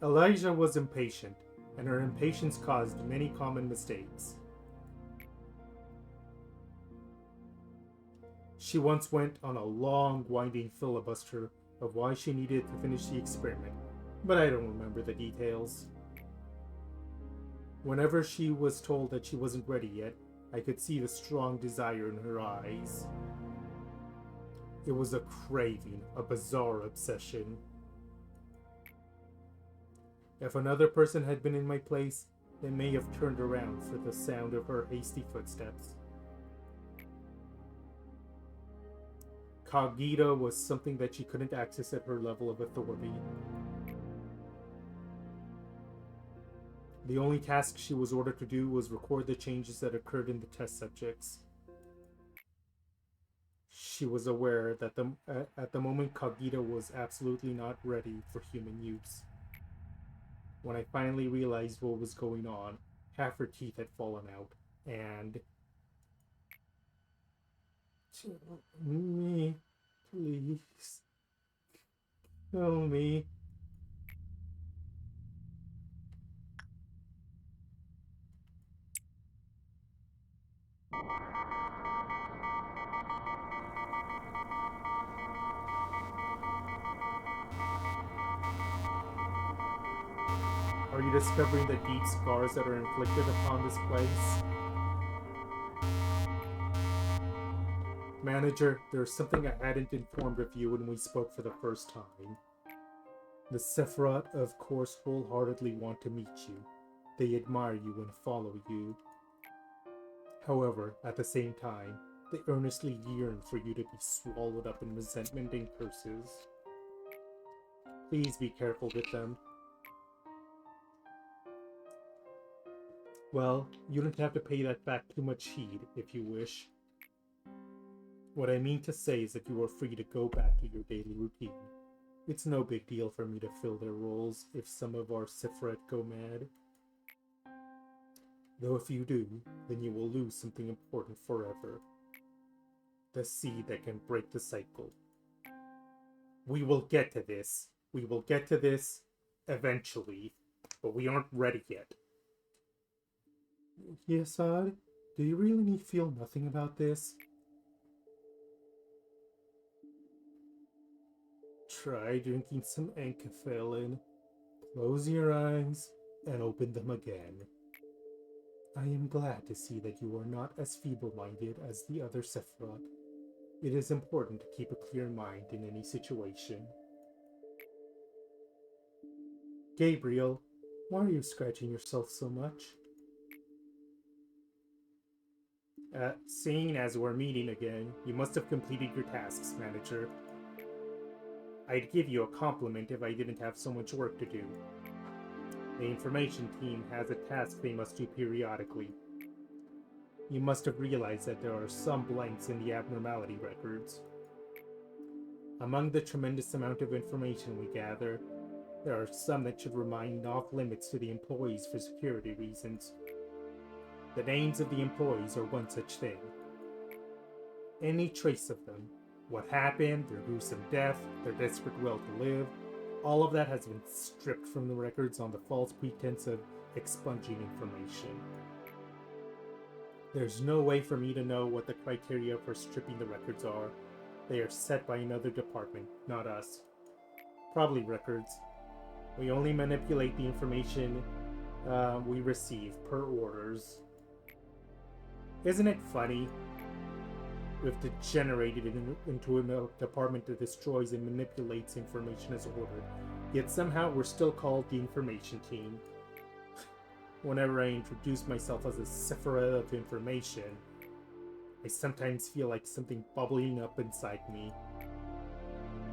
Elijah was impatient, and her impatience caused many common mistakes. She once went on a long, winding filibuster of why she needed to finish the experiment, but I don't remember the details. Whenever she was told that she wasn't ready yet, I could see the strong desire in her eyes. It was a craving, a bizarre obsession. If another person had been in my place, they may have turned around for the sound of her hasty footsteps. Cogito was something that she couldn't access at her level of authority. The only task she was ordered to do was record the changes that occurred in the test subjects. She was aware that at the moment Cogito was absolutely not ready for human use. When I finally realized what was going on, half her teeth had fallen out, and... Tell me, please. Tell me. Are you discovering the deep scars that are inflicted upon this place? Manager, there's something I hadn't informed of you when we spoke for the first time. The Sephiroth, of course, wholeheartedly want to meet you. They admire you and follow you. However, at the same time, they earnestly yearn for you to be swallowed up in resentment and curses. Please be careful with them. Well, you don't have to pay that fact too much heed, if you wish. What I mean to say is that you are free to go back to your daily routine. It's no big deal for me to fill their roles if some of our Sephiroth go mad. Though if you do, then you will lose something important forever. The seed that can break the cycle. We will get to this. We will get to this eventually, but we aren't ready yet. Yes, Odd? Do you really feel nothing about this? Try drinking some enkephalin. Close your eyes and open them again. I am glad to see that you are not as feeble-minded as the other Sephiroth. It is important to keep a clear mind in any situation. Gabriel, why are you scratching yourself so much? Seeing as we're meeting again, you must have completed your tasks, Manager. I'd give you a compliment if I didn't have so much work to do. The information team has a task they must do periodically. you must have realized that there are some blanks in the abnormality records. Among the tremendous amount of information we gather, there are some that should remain off limits to the employees for security reasons. The names of the employees are one such thing. Any trace of them, what happened, their gruesome death, their desperate will to live, all of that has been stripped from the records on the false pretense of expunging information. There's no way for me to know what the criteria for stripping the records are. They are set by another department, not us. Probably records. We only manipulate the information we receive per orders. Isn't it funny? We've degenerated into a department that destroys and manipulates information as ordered, yet somehow we're still called the information team. Whenever I introduce myself as a Sephira of information, I sometimes feel like something bubbling up inside me.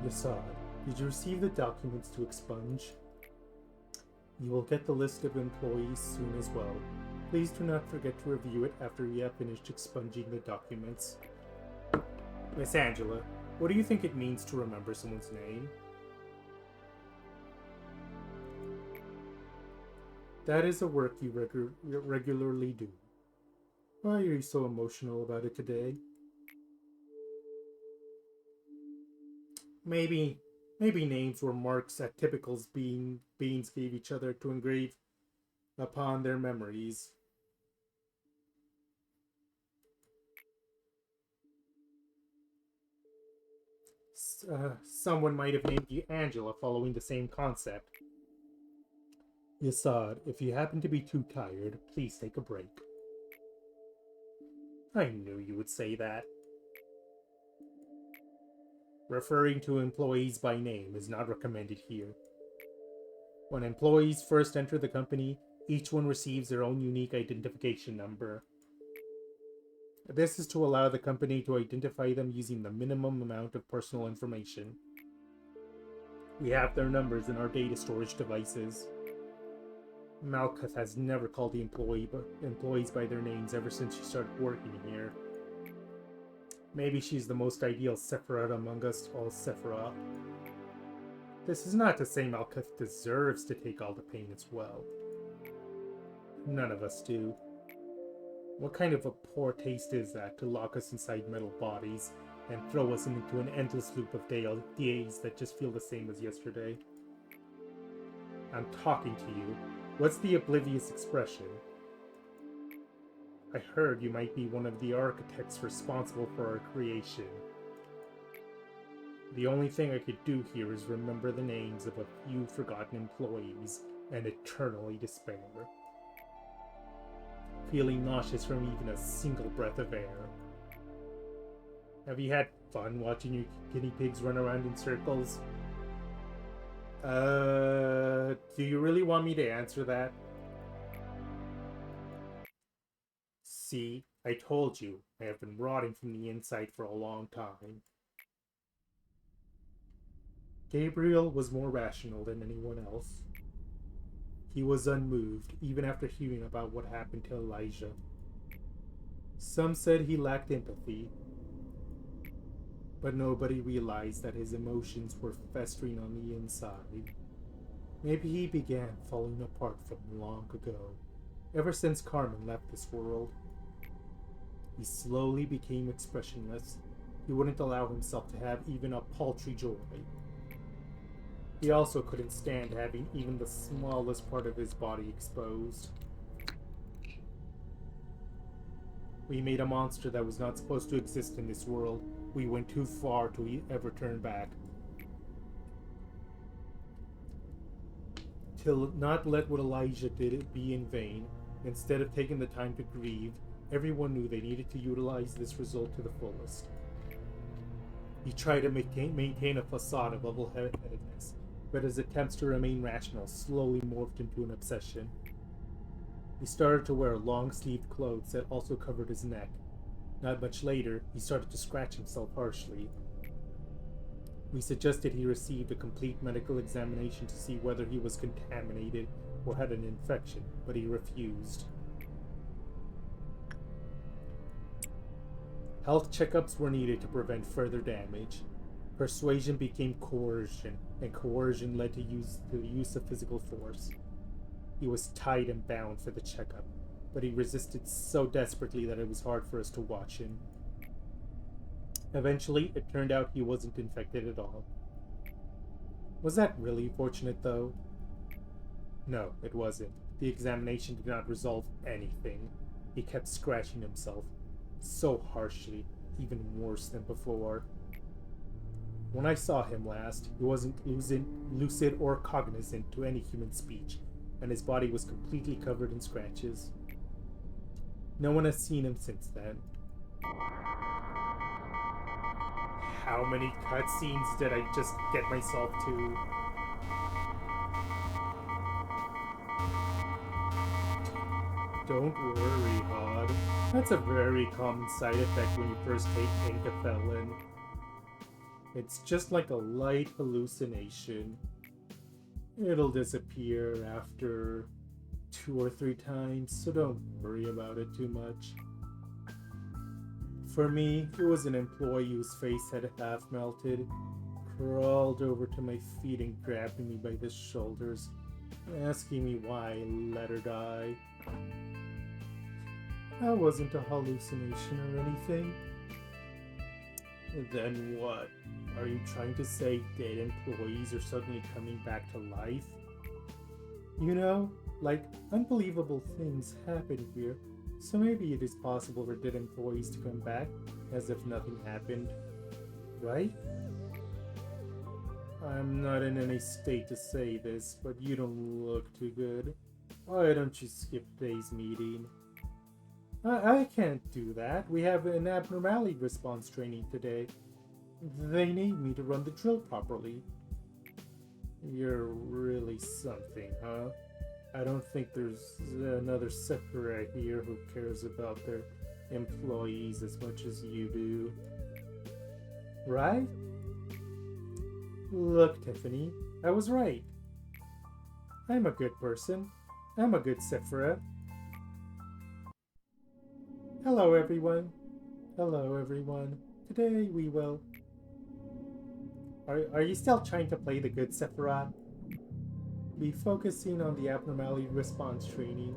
Yasad, did you receive the documents to expunge? You will get the list of employees soon as well. Please do not forget to review it after you have finished expunging the documents. Miss Angela, what do you think it means to remember someone's name? That is a work you regularly do. Why are you so emotional about it today? Maybe names were marks that typical beings gave each other to engrave upon their memories. Someone might have named you Angela following the same concept. Yasad, if you happen to be too tired, please take a break. I knew you would say that. Referring to employees by name is not recommended here. When employees first enter the company, each one receives their own unique identification number. This is to allow the company to identify them using the minimum amount of personal information. We have their numbers in our data storage devices. Malkuth has never called the employees by their names ever since she started working here. Maybe she's the most ideal Sephiroth among us all Sephiroth. This is not to say Malkuth deserves to take all the pain as well. None of us do. What kind of a poor taste is that to lock us inside metal bodies and throw us into an endless loop of days that just feel the same as yesterday? I'm talking to you. What's the oblivious expression? I heard you might be one of the architects responsible for our creation. The only thing I could do here is remember the names of a few forgotten employees and eternally despair. Feeling nauseous from even a single breath of air. Have you had fun watching your guinea pigs run around in circles? Do you really want me to answer that? See, I told you, I have been rotting from the inside for a long time. Gabriel was more rational than anyone else. He was unmoved, even after hearing about what happened to Elijah. Some said he lacked empathy, but nobody realized that his emotions were festering on the inside. Maybe he began falling apart from long ago, ever since Carmen left this world. He slowly became expressionless. He wouldn't allow himself to have even a paltry joy. He also couldn't stand having even the smallest part of his body exposed. We made a monster that was not supposed to exist in this world. We went too far to ever turn back. To not let what Elijah did be in vain, instead of taking the time to grieve, everyone knew they needed to utilize this result to the fullest. He tried to maintain a facade of level-headedness, but his attempts to remain rational slowly morphed into an obsession. He started to wear long-sleeved clothes that also covered his neck. Not much later, he started to scratch himself harshly. We suggested he receive a complete medical examination to see whether he was contaminated or had an infection, but he refused. Health checkups were needed to prevent further damage. Persuasion became coercion, and coercion led to the use of physical force. He was tied and bound for the checkup, but he resisted so desperately that it was hard for us to watch him. Eventually, it turned out he wasn't infected at all. Was that really fortunate, though? No, it wasn't. The examination did not resolve anything. He kept scratching himself, so harshly, even worse than before. When I saw him last, he wasn't lucid or cognizant to any human speech, and his body was completely covered in scratches. No one has seen him since then. How many cutscenes did I just get myself to? Don't worry, Hod. That's a very common side effect when you first take enkephalin. It's just like a light hallucination. It'll disappear after 2 or 3 times, so don't worry about it too much. For me, it was an employee whose face had half melted, crawled over to my feet and grabbed me by the shoulders, asking me why I let her die. That wasn't a hallucination or anything. Then what? Are you trying to say dead employees are suddenly coming back to life? You know, like, unbelievable things happen here, so maybe it is possible for dead employees to come back as if nothing happened, right? I'm not in any state to say this, but you don't look too good. Why don't you skip today's meeting? I can't do that. We have an abnormality response training today. They need me to run the drill properly. You're really something, huh? I don't think there's another Sephira here who cares about their employees as much as you do. Right? Look, Tiffany, I was right. I'm a good person. I'm a good Sephira. Hello, everyone. Hello, everyone. Today we will... Are you still trying to play the good Sephiroth? Be focusing on the abnormality response training.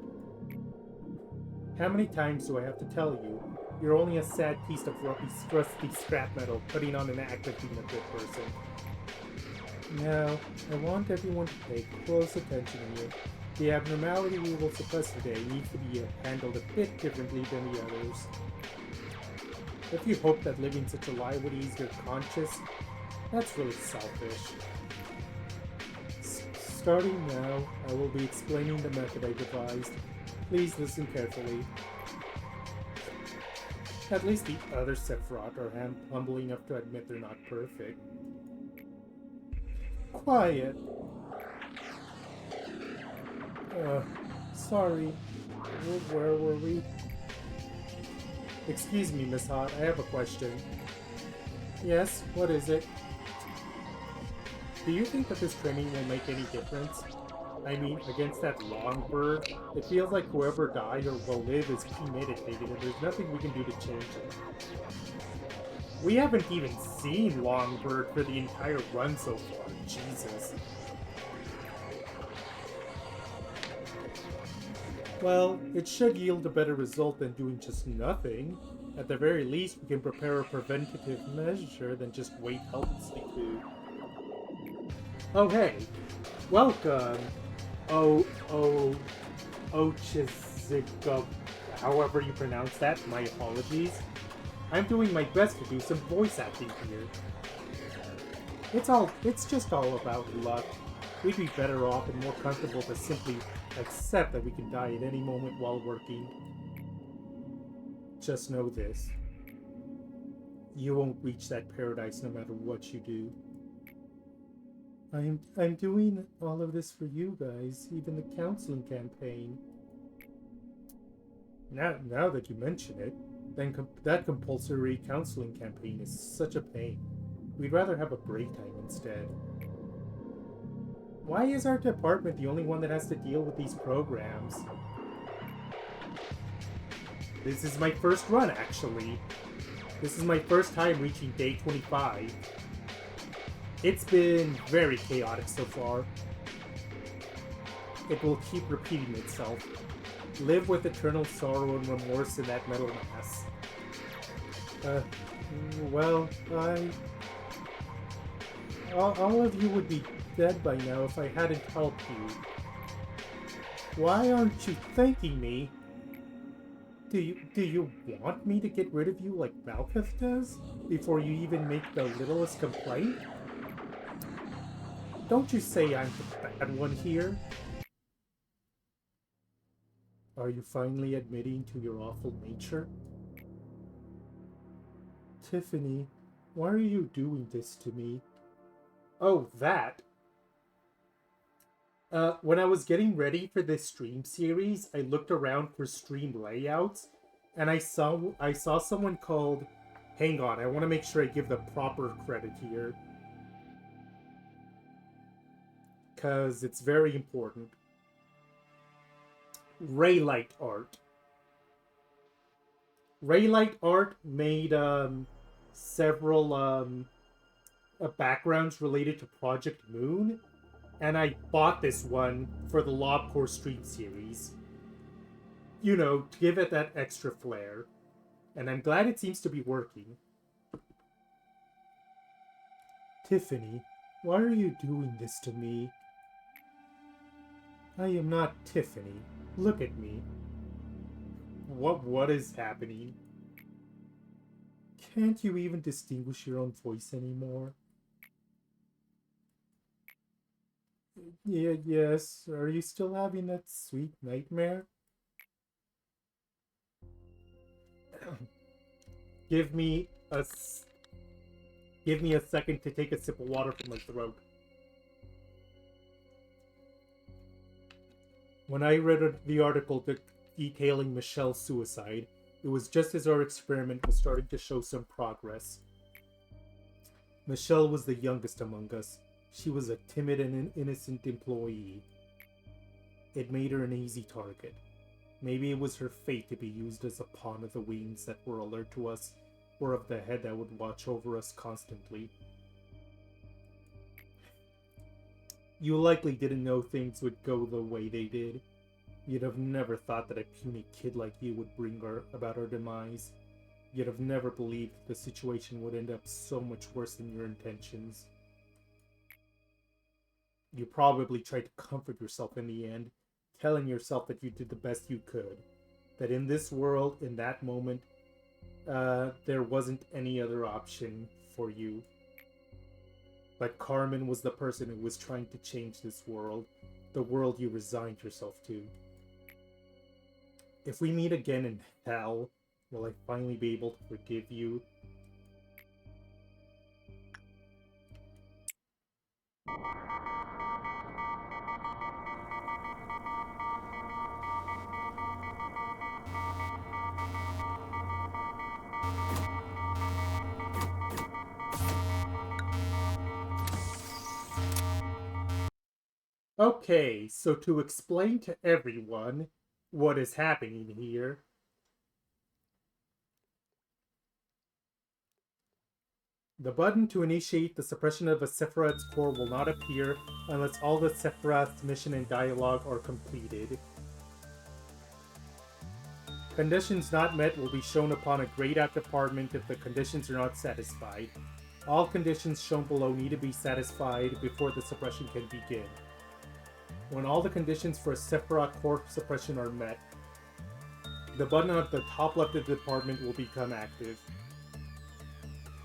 How many times do I have to tell you? You're only a sad piece of rusty scrap metal putting on an act of being a good person. Now, I want everyone to pay close attention here. The abnormality we will suppress today needs to be handled a bit differently than the others. If you hope that living such a lie would ease your conscience, that's really selfish. Starting now, I will be explaining the method I devised. Please listen carefully. At least the other Sephiroth are humble enough to admit they're not perfect. Quiet! Sorry. Where were we? Excuse me, Miss Hot, I have a question. Yes, what is it? Do you think that this training will make any difference? I mean, against that Longbird, it feels like whoever died or will live is premeditated and there's nothing we can do to change it. We haven't even seen Longbird for the entire run so far, Jesus. Well, it should yield a better result than doing just nothing. At the very least, we can prepare a preventative measure than just wait helplessly to... Oh hey, welcome, Ochizigub, however you pronounce that, my apologies. I'm doing my best to do some voice acting here. It's just all about luck. We'd be better off and more comfortable to simply accept that we can die at any moment while working. Just know this. You won't reach that paradise no matter what you do. I'm doing all of this for you guys, even the counseling campaign. Now that you mention it, then that compulsory counseling campaign is such a pain. We'd rather have a break time instead. Why is our department the only one that has to deal with these programs? This is my first run, actually. This is my first time reaching day 25. It's been very chaotic so far. It will keep repeating itself. Live with eternal sorrow and remorse in that metal mass. Well, all of you would be dead by now if I hadn't helped you. Why aren't you thanking me? Do you want me to get rid of you like Malkuth does? Before you even make the littlest complaint? Don't you say I'm the bad one here? Are you finally admitting to your awful nature? Tiffany, why are you doing this to me? Oh, that. When I was getting ready for this stream series, I looked around for stream layouts, and I saw someone called... Hang on, I want to make sure I give the proper credit here. Because it's very important. Raylight Art. Raylight Art made several backgrounds related to Project Moon, and I bought this one for the Lobcore stream series. You know, to give it that extra flair. And I'm glad it seems to be working. Tiffany, why are you doing this to me? I am not Tiffany. Look at me. What is happening? Can't you even distinguish your own voice anymore? Yes. Are you still having that sweet nightmare? Give me a second to take a sip of water from my throat. When I read the article detailing Michelle's suicide, it was just as our experiment was starting to show some progress. Michelle was the youngest among us. She was a timid and innocent employee. It made her an easy target. Maybe it was her fate to be used as a pawn of the wings that were alert to us, or of the head that would watch over us constantly. You likely didn't know things would go the way they did. You'd have never thought that a puny kid like you would bring about our demise. You'd have never believed the situation would end up so much worse than your intentions. You probably tried to comfort yourself in the end, telling yourself that you did the best you could. That in this world, in that moment, there wasn't any other option for you. But Carmen was the person who was trying to change this world, the world you resigned yourself to. If we meet again in hell, will I finally be able to forgive you? Okay, so to explain to everyone what is happening here, the button to initiate the suppression of a Sephiroth's core will not appear unless all the Sephiroth's mission and dialogue are completed. Conditions not met will be shown upon a grayed out department if the conditions are not satisfied. All conditions shown below need to be satisfied before the suppression can begin. When all the conditions for a Sephiroth core suppression are met, the button at the top left of the department will become active.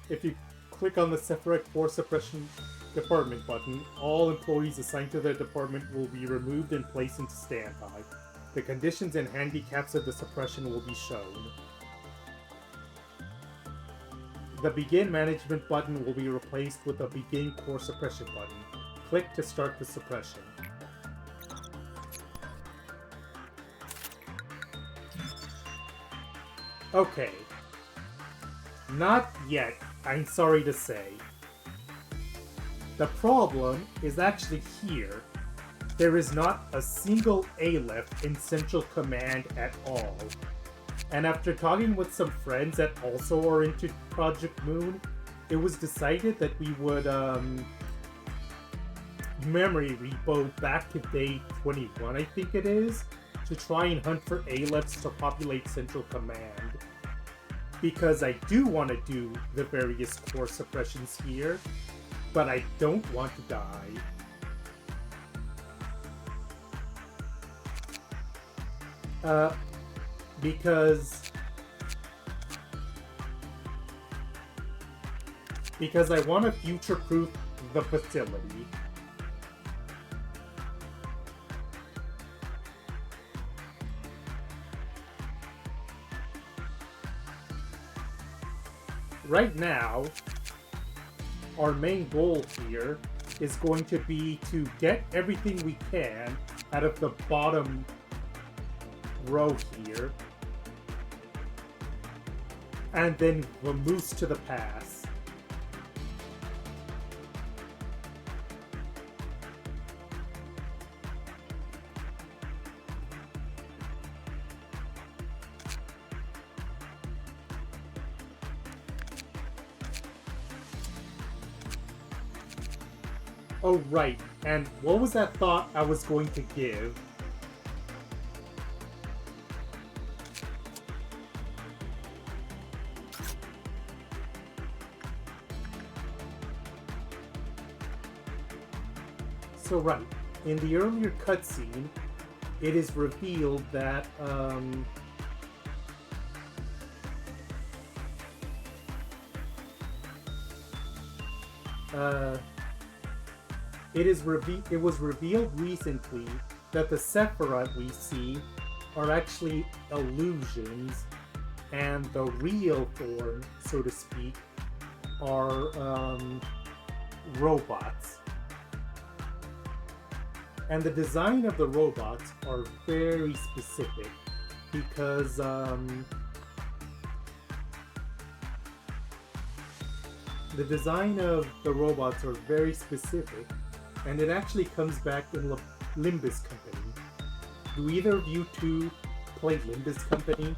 If you click on the Sephiroth core suppression department button, all employees assigned to the department will be removed and placed into standby. The conditions and handicaps of the suppression will be shown. The Begin Management button will be replaced with a Begin Core Suppression button. Click to start the suppression. Okay. Not yet, I'm sorry to say. The problem is actually here. There is not a single A left in Central Command at all. And after talking with some friends that also are into Project Moon, it was decided that we would memory repo back to day 21, I think it is, to try and hunt for Aleph to populate Central Command. Because I do want to do the various core suppressions here, but I don't want to die. Because I want to future-proof the facility. Right now, our main goal here is going to be to get everything we can out of the bottom row here, and then vamoose to the pass. Oh, right. And what was that thought I was going to give? So, right. In the earlier cutscene, it is revealed that, it was revealed recently that the Sephiroth we see are actually illusions, and the real form, so to speak, are robots. And the design of the robots are very specific because the design of the robots are very specific, and it actually comes back in Limbus Company. Do either of you two play Limbus Company?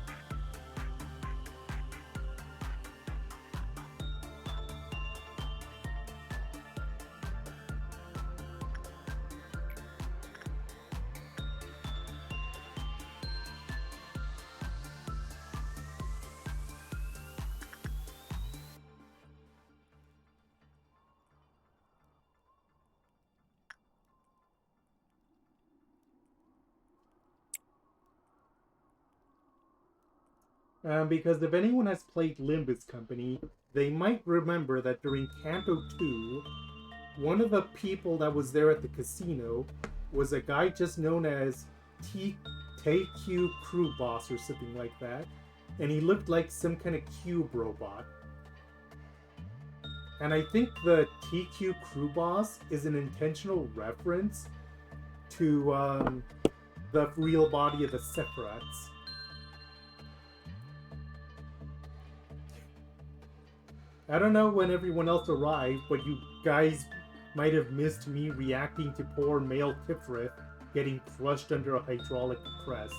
Because if anyone has played Limbus Company, they might remember that during Canto 2, one of the people that was there at the casino was a guy just known as TQ Crew Boss or something like that, and he looked like some kind of cube robot. And I think the TQ Crew Boss is an intentional reference to the real body of the Sephiroths. I don't know when everyone else arrived, but you guys might have missed me reacting to poor male Tifrith getting crushed under a hydraulic press.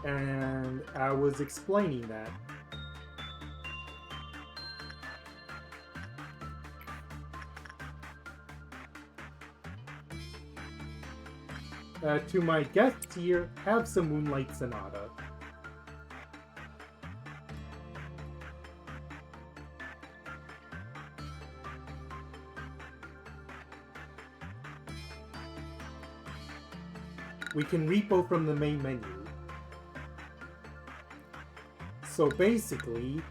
And I was explaining that. To my guests here, have some Moonlight Sonata. We can repo from the main menu. So basically,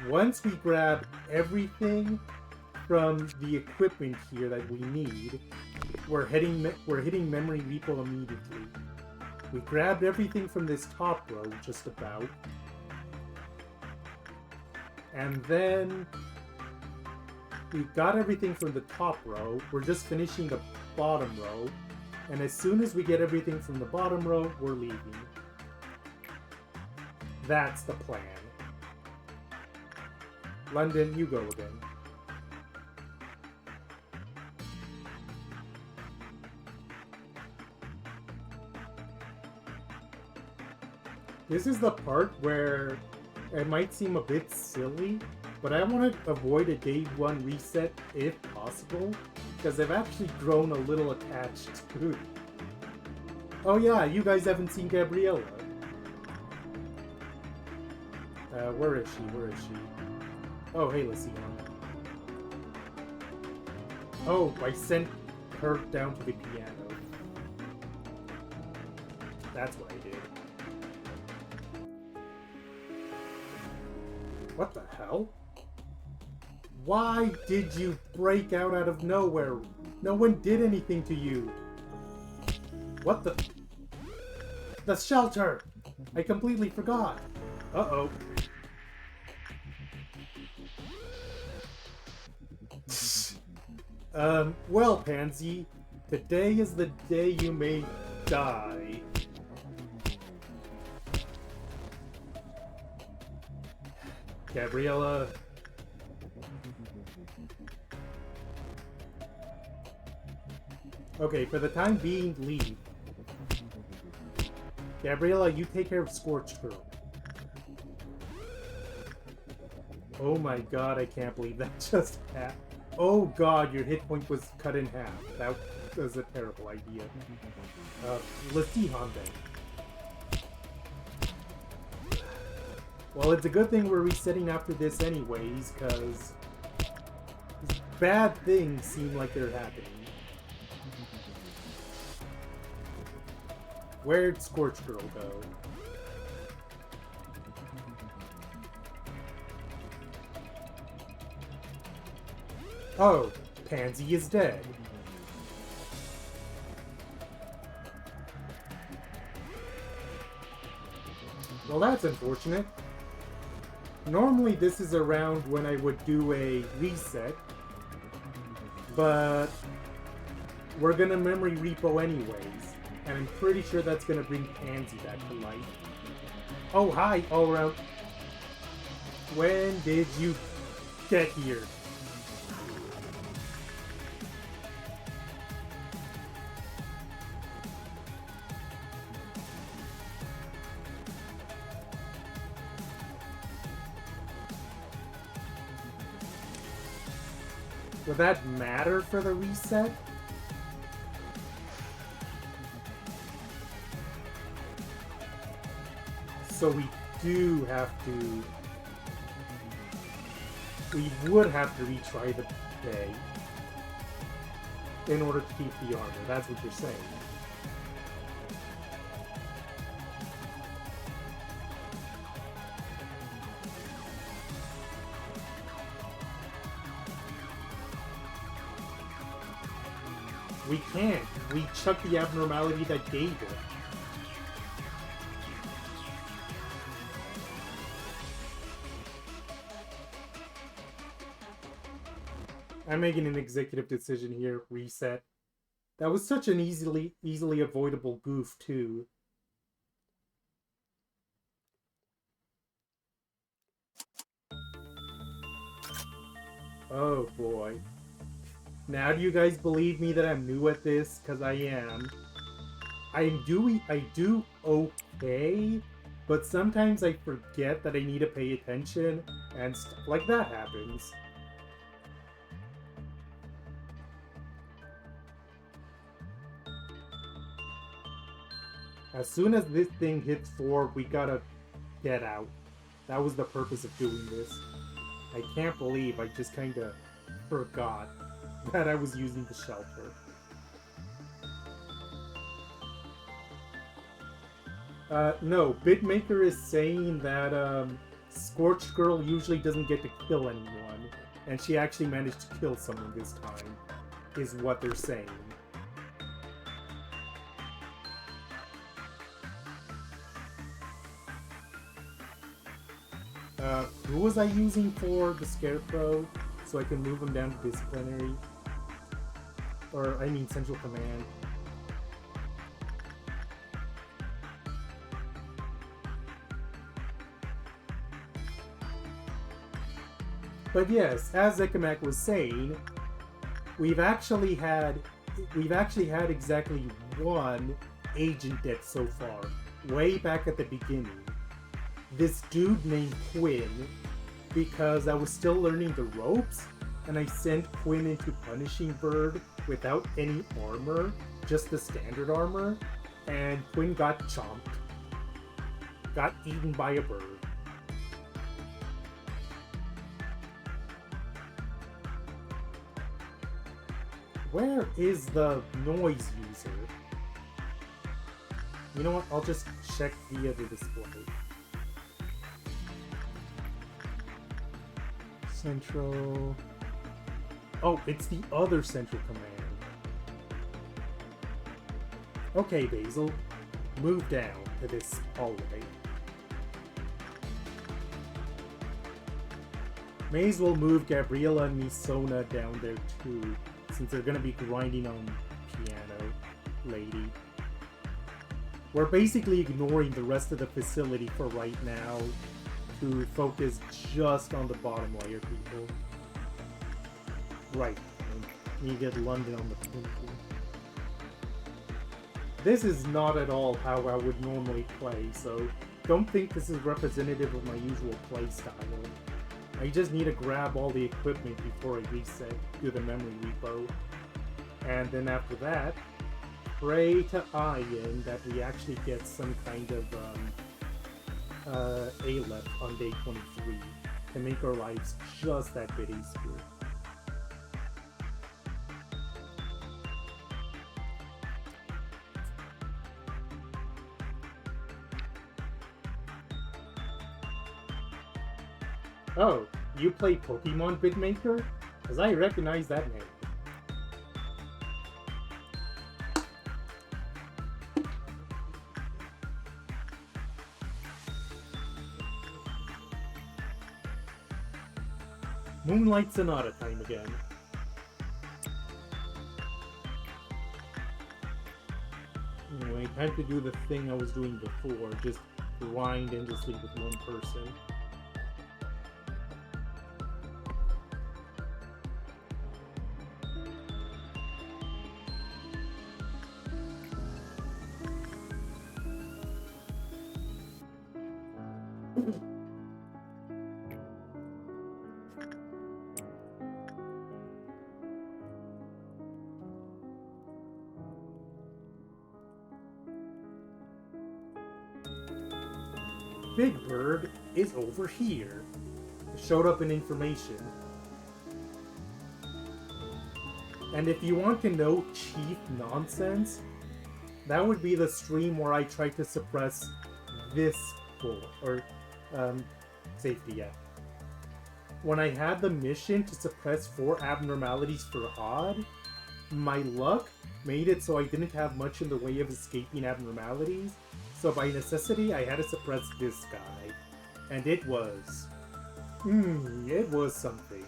once we grab everything from the equipment here that we need, we're hitting memory repo immediately. We grabbed everything from this top row, just about. And then we got everything from the top row. We're just finishing the bottom row. And as soon as we get everything from the bottom row, we're leaving. That's the plan. London, you go again. This is the part where it might seem a bit silly, but I want to avoid a day one reset if possible, because I've actually grown a little attached to it. Oh yeah, you guys haven't seen Gabriella. Where is she? Where is she? Oh, hey, let's see her. Oh, I sent her down to the piano. That's what I did. What the hell? Why did you break out of nowhere? No one did anything to you. What the? The shelter! I completely forgot. Uh-oh. Well, Pansy, today is the day you may die. Gabriella. Okay, for the time being, leave. Gabriella, you take care of Scorched Girl. Oh my god, I can't believe that just happened. Oh god, your hit point was cut in half. That was a terrible idea. Let's see Honda. Well, it's a good thing we're resetting after this anyways, because bad things seem like they're happening. Where'd Scorched Girl go? Oh, Pansy is dead. Well, that's unfortunate. Normally this is around when I would do a reset, but we're gonna memory repo anyways, and I'm pretty sure that's gonna bring Pansy back to life. Oh, hi, all around. When did you get here? Would that matter for the reset? So we do have to... We would have to retry the day in order to keep the armor. That's what you're saying. We can't. We chucked the abnormality that gave it. I'm making an executive decision here. Reset. That was such an easily avoidable goof, too. Oh, boy. Now do you guys believe me that I'm new at this? Because I am. I do okay, but sometimes I forget that I need to pay attention, and stuff like that happens. As soon as this thing hits 4, we gotta get out. That was the purpose of doing this. I can't believe I just kinda forgot that I was using the shelter. No, Bitmaker is saying that, Scorched Girl usually doesn't get to kill anyone, and she actually managed to kill someone this time, is what they're saying. Who was I using for the Scarecrow? So I can move him down to Disciplinary? Or, I mean, Central Command. But yes, as Zekamak was saying, we've actually had exactly one agent death so far, way back at the beginning. This dude named Quinn, because I was still learning the ropes, and I sent Quinn into Punishing Bird without any armor, just the standard armor, and Quinn got chomped. Got eaten by a bird. Where is the noise user? You know what? I'll just check via the display. Central... Oh, it's the other central command. Okay, Basil. Move down to this hallway. May as well move Gabriella and Misona down there too, since they're gonna be grinding on piano, lady. We're basically ignoring the rest of the facility for right now to focus just on the bottom layer people. Right, and you get London on the pinky. This is not at all how I would normally play, so don't think this is representative of my usual play style. I just need to grab all the equipment before I reset, do the memory repo. And then after that, pray to Ian that we actually get some kind of Aleph on day 23 to make our lives just that bit easier. Oh, you play Pokemon Bitmaker? Because I recognize that name. Moonlight Sonata time again. Anyway, time to do the thing I was doing before, just grind endlessly with one person. Big Bird is over here. It showed up in information. And if you want to know chief nonsense, that would be the stream where I tried to suppress this goal, or safety, yeah. When I had the mission to suppress 4 abnormalities for odd, my luck made it so I didn't have much in the way of escaping abnormalities, so by necessity I had to suppress this guy. And it was... it was something.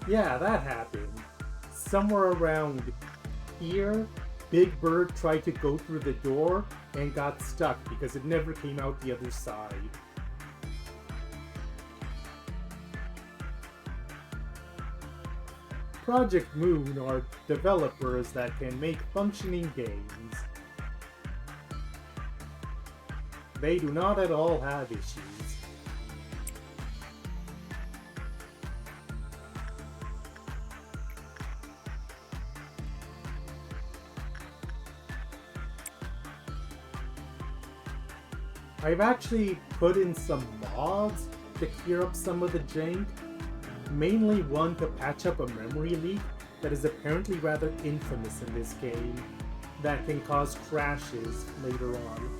Yeah, that happened. Somewhere around here, Big Bird tried to go through the door and got stuck because it never came out the other side. Project Moon are developers that can make functioning games. They do not at all have issues. I've actually put in some mods to clear up some of the jank, mainly one to patch up a memory leak that is apparently rather infamous in this game, that can cause crashes later on.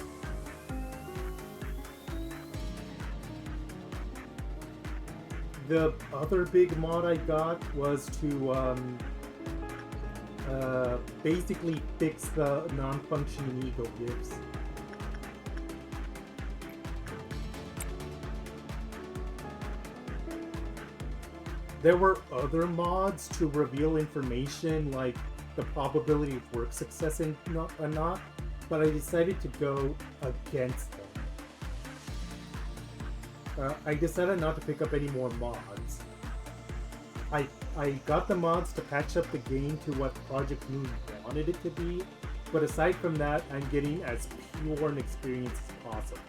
The other big mod I got was to basically fix the non-functioning ego gifts. There were other mods to reveal information like the probability of work success and not, but I decided to go against them. I decided not to pick up any more mods. I got the mods to patch up the game to what Project Moon wanted it to be, but aside from that, I'm getting as pure an experience as possible.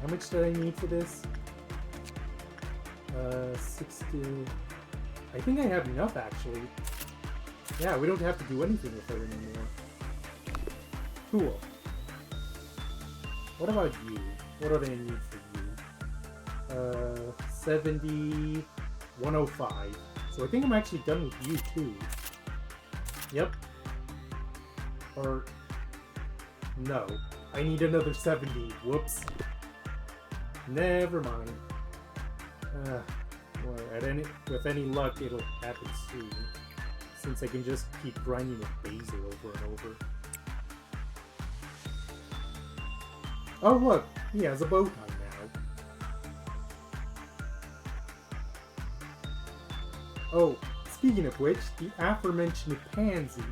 How much did I need for this? 60... I think I have enough, actually. Yeah, we don't have to do anything with her anymore. Cool. What about you? What do I need for you? 70... 105. So I think I'm actually done with you, too. Yep. Or... no. I need another 70. Whoops. Never mind. Well, with any luck, it'll happen soon. Since I can just keep grinding with Basil over and over. Oh look! He has a bow tie now. Oh, speaking of which, the aforementioned Pansy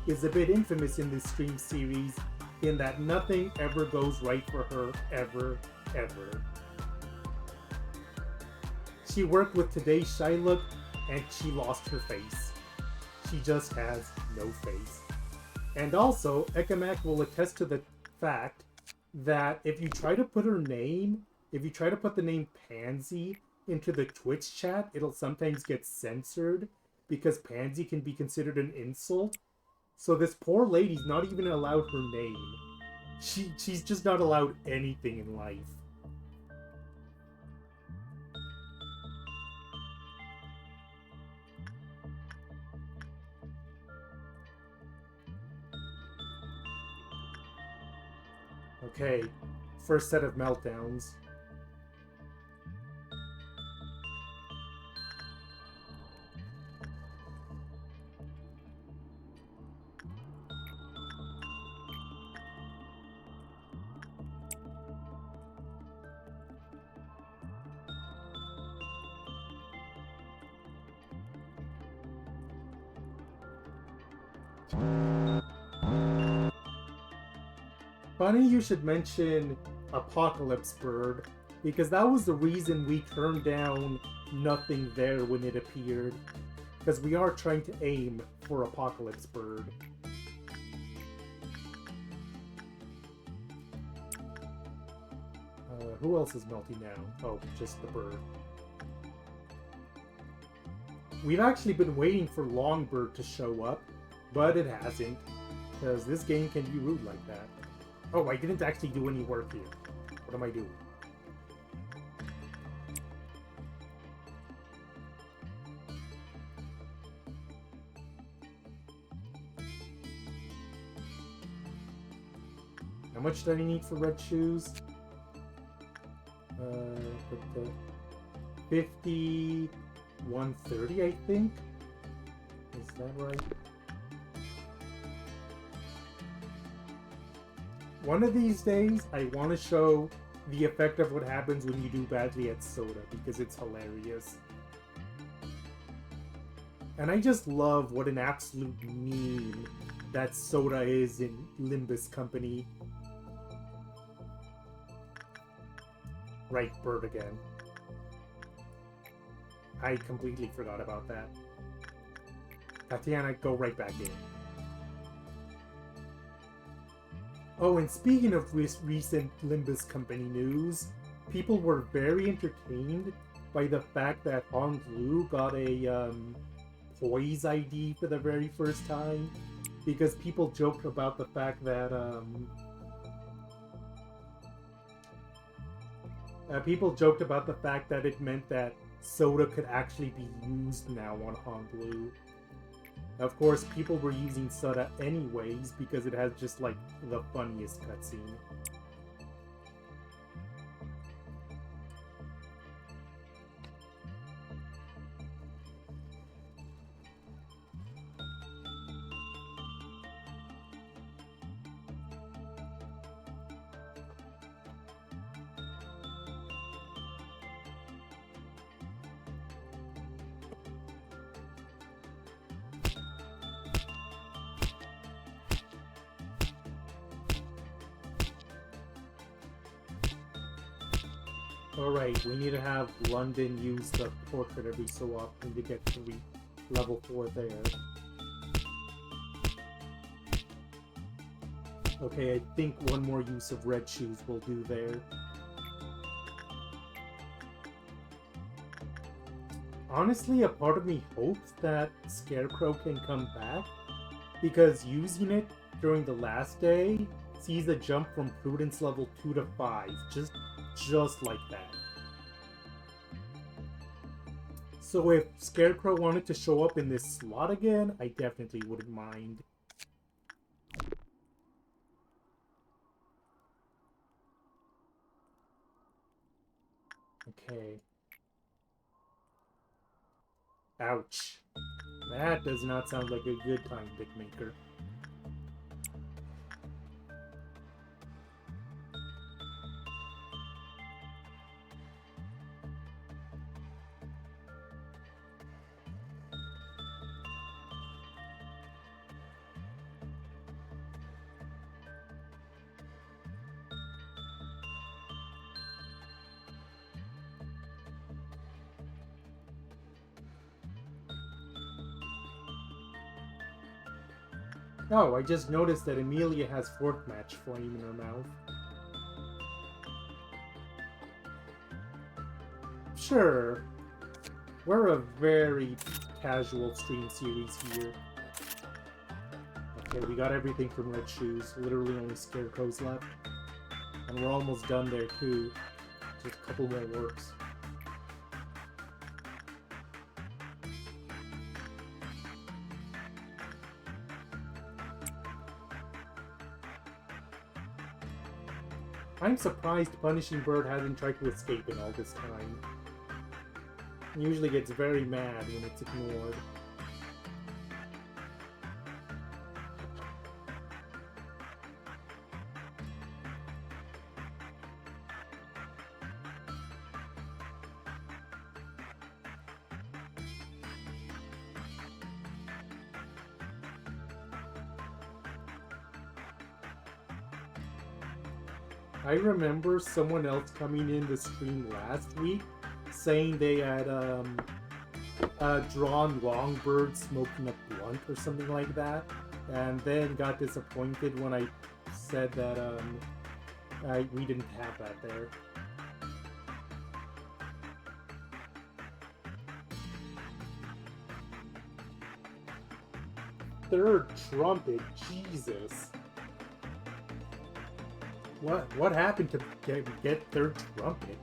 is a bit infamous in this stream series in that nothing ever goes right for her, ever. She worked with Today's Shylock, and she lost her face. She just has no face. And also, Ekamak will attest to the fact that if you try to put the name Pansy into the Twitch chat, it'll sometimes get censored because Pansy can be considered an insult. So this poor lady's not even allowed her name. She's just not allowed anything in life. Okay, first set of meltdowns. Funny you should mention Apocalypse Bird, because that was the reason we turned down Nothing There when it appeared. Because we are trying to aim for Apocalypse Bird. Who else is melting now? Oh, just the bird. We've actually been waiting for Longbird to show up, but it hasn't. Because this game can be rude like that. Oh, I didn't actually do any work here. What am I doing? How much do I need for red shoes? 50... 130, I think? Is that right? One of these days, I want to show the effect of what happens when you do badly at Soda, because it's hilarious. And I just love what an absolute meme that Soda is in Limbus Company. Right, Bird again. I completely forgot about that. Tatiana, go right back in. Oh, and speaking of recent Limbus Company news, people were very entertained by the fact that Hong Lu got a Poise ID for the very first time, because people joked about the fact that it meant that Soda could actually be used now on Hong Lu. Of course, people were using Soda anyways because it has just like the funniest cutscene. Alright, we need to have London use the portrait every so often to get to level 4 there. Okay, I think one more use of red shoes will do there. Honestly, a part of me hopes that Scarecrow can come back, because using it during the last day sees a jump from Prudence level 2 to 5, just like that. So if Scarecrow wanted to show up in this slot again, I definitely wouldn't mind. Okay. Ouch. That does not sound like a good time, Bitmaker. Oh, I just noticed that Amelia has fourth match flame in her mouth. Sure. We're a very casual stream series here. Okay, we got everything from Red Shoes. Literally only Scarecrows left. And we're almost done there too. Just a couple more works. I'm surprised Punishing Bird hasn't tried to escape in all this time. He usually gets very mad when it's ignored. I remember someone else coming in the stream last week saying they had drawn Longbird smoking a blunt or something like that, and then got disappointed when I said that we didn't have that there. Third trumpet, Jesus. What happened to get third trumpet?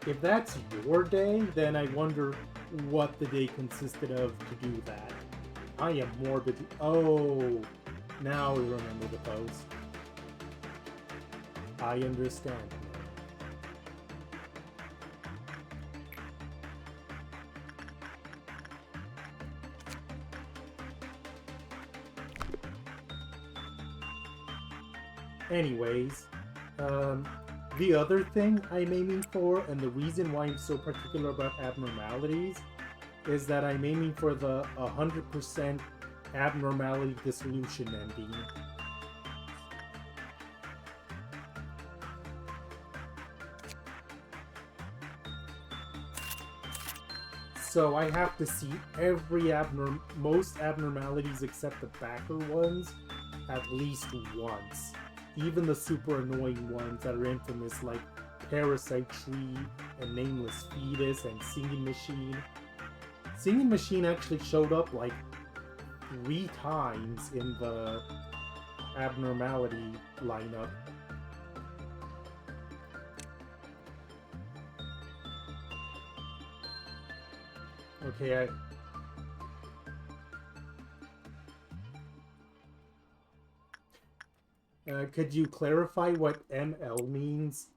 If that's your day, then I wonder what the day consisted of to do that. I am morbidly... Oh, now I remember the post. I understand. Anyways, the other thing I'm aiming for, and the reason why I'm so particular about abnormalities, is that I'm aiming for the 100% abnormality dissolution ending. So I have to see every most abnormalities except the backer ones at least once. Even the super annoying ones that are infamous, like Parasite Tree and Nameless Fetus and Singing Machine. Singing Machine actually showed up like 3 times in the abnormality lineup. Okay, could you clarify what ML means?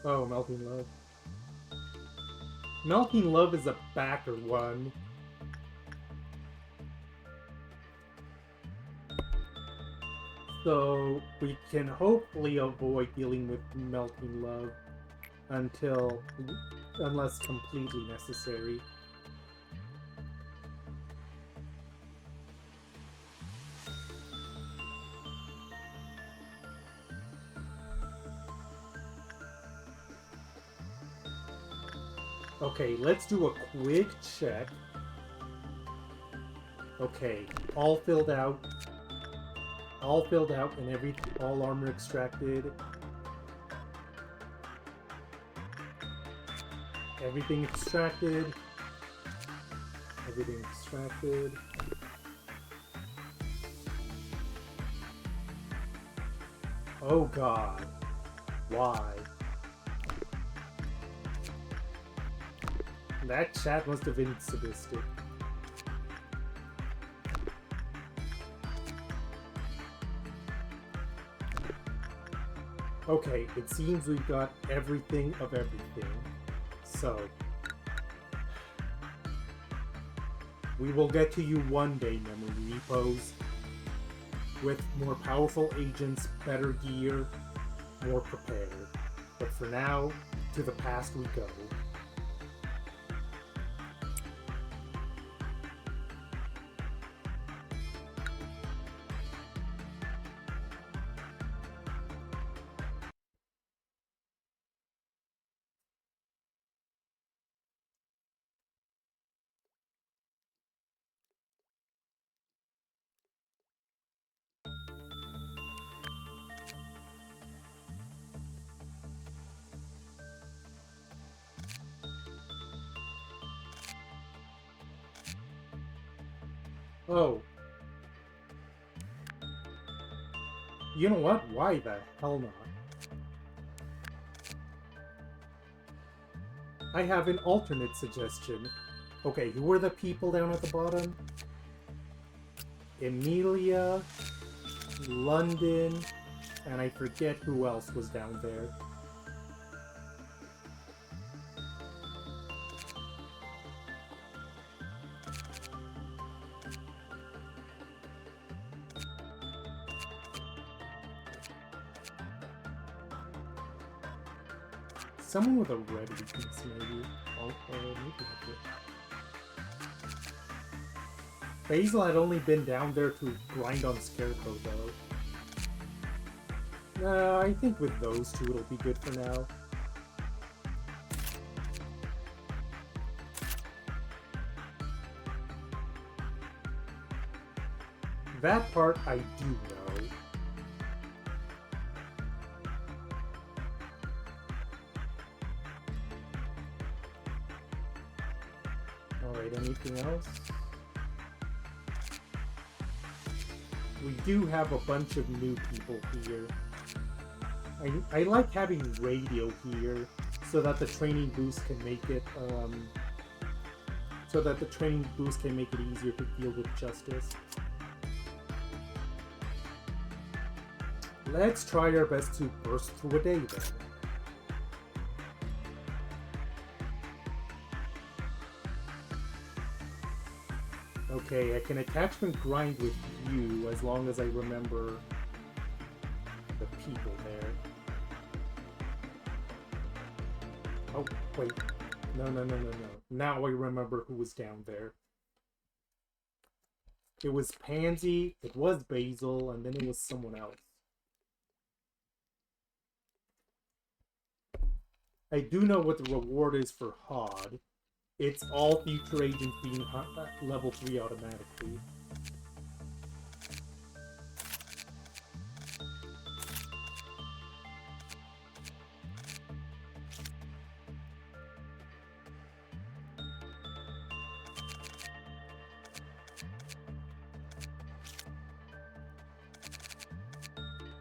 Oh, Melting Love. Melting Love is a backer one. So we can hopefully avoid dealing with Melting Love unless completely necessary. Okay, let's do a quick check. Okay, all filled out. All filled out and all armor extracted. Everything extracted. Everything extracted. Oh god. Why? That chat must have been sadistic. Okay, it seems we've got everything of everything. So, we will get to you one day, memory repos. With more powerful agents, better gear, more prepared. But for now, to the past we go. Oh. You know what? Why the hell not? I have an alternate suggestion. Okay, who were the people down at the bottom? Emilia, London, and I forget who else was down there. Someone with a red weakness, maybe. Maybe that's it. Basil had only been down there to grind on Scarecrow, though. I think with those two it'll be good for now. That part I do know. Alright, anything else? We do have a bunch of new people here. I like having radio here so that the training boost can make it easier to deal with Justice. Let's try our best to burst through a day then. Okay, I can attachment grind with you as long as I remember the people there. Oh, wait. No. Now I remember who was down there. It was Pansy, it was Basil, and then it was someone else. I do know what the reward is for Hod. It's all future agents being level 3 automatically.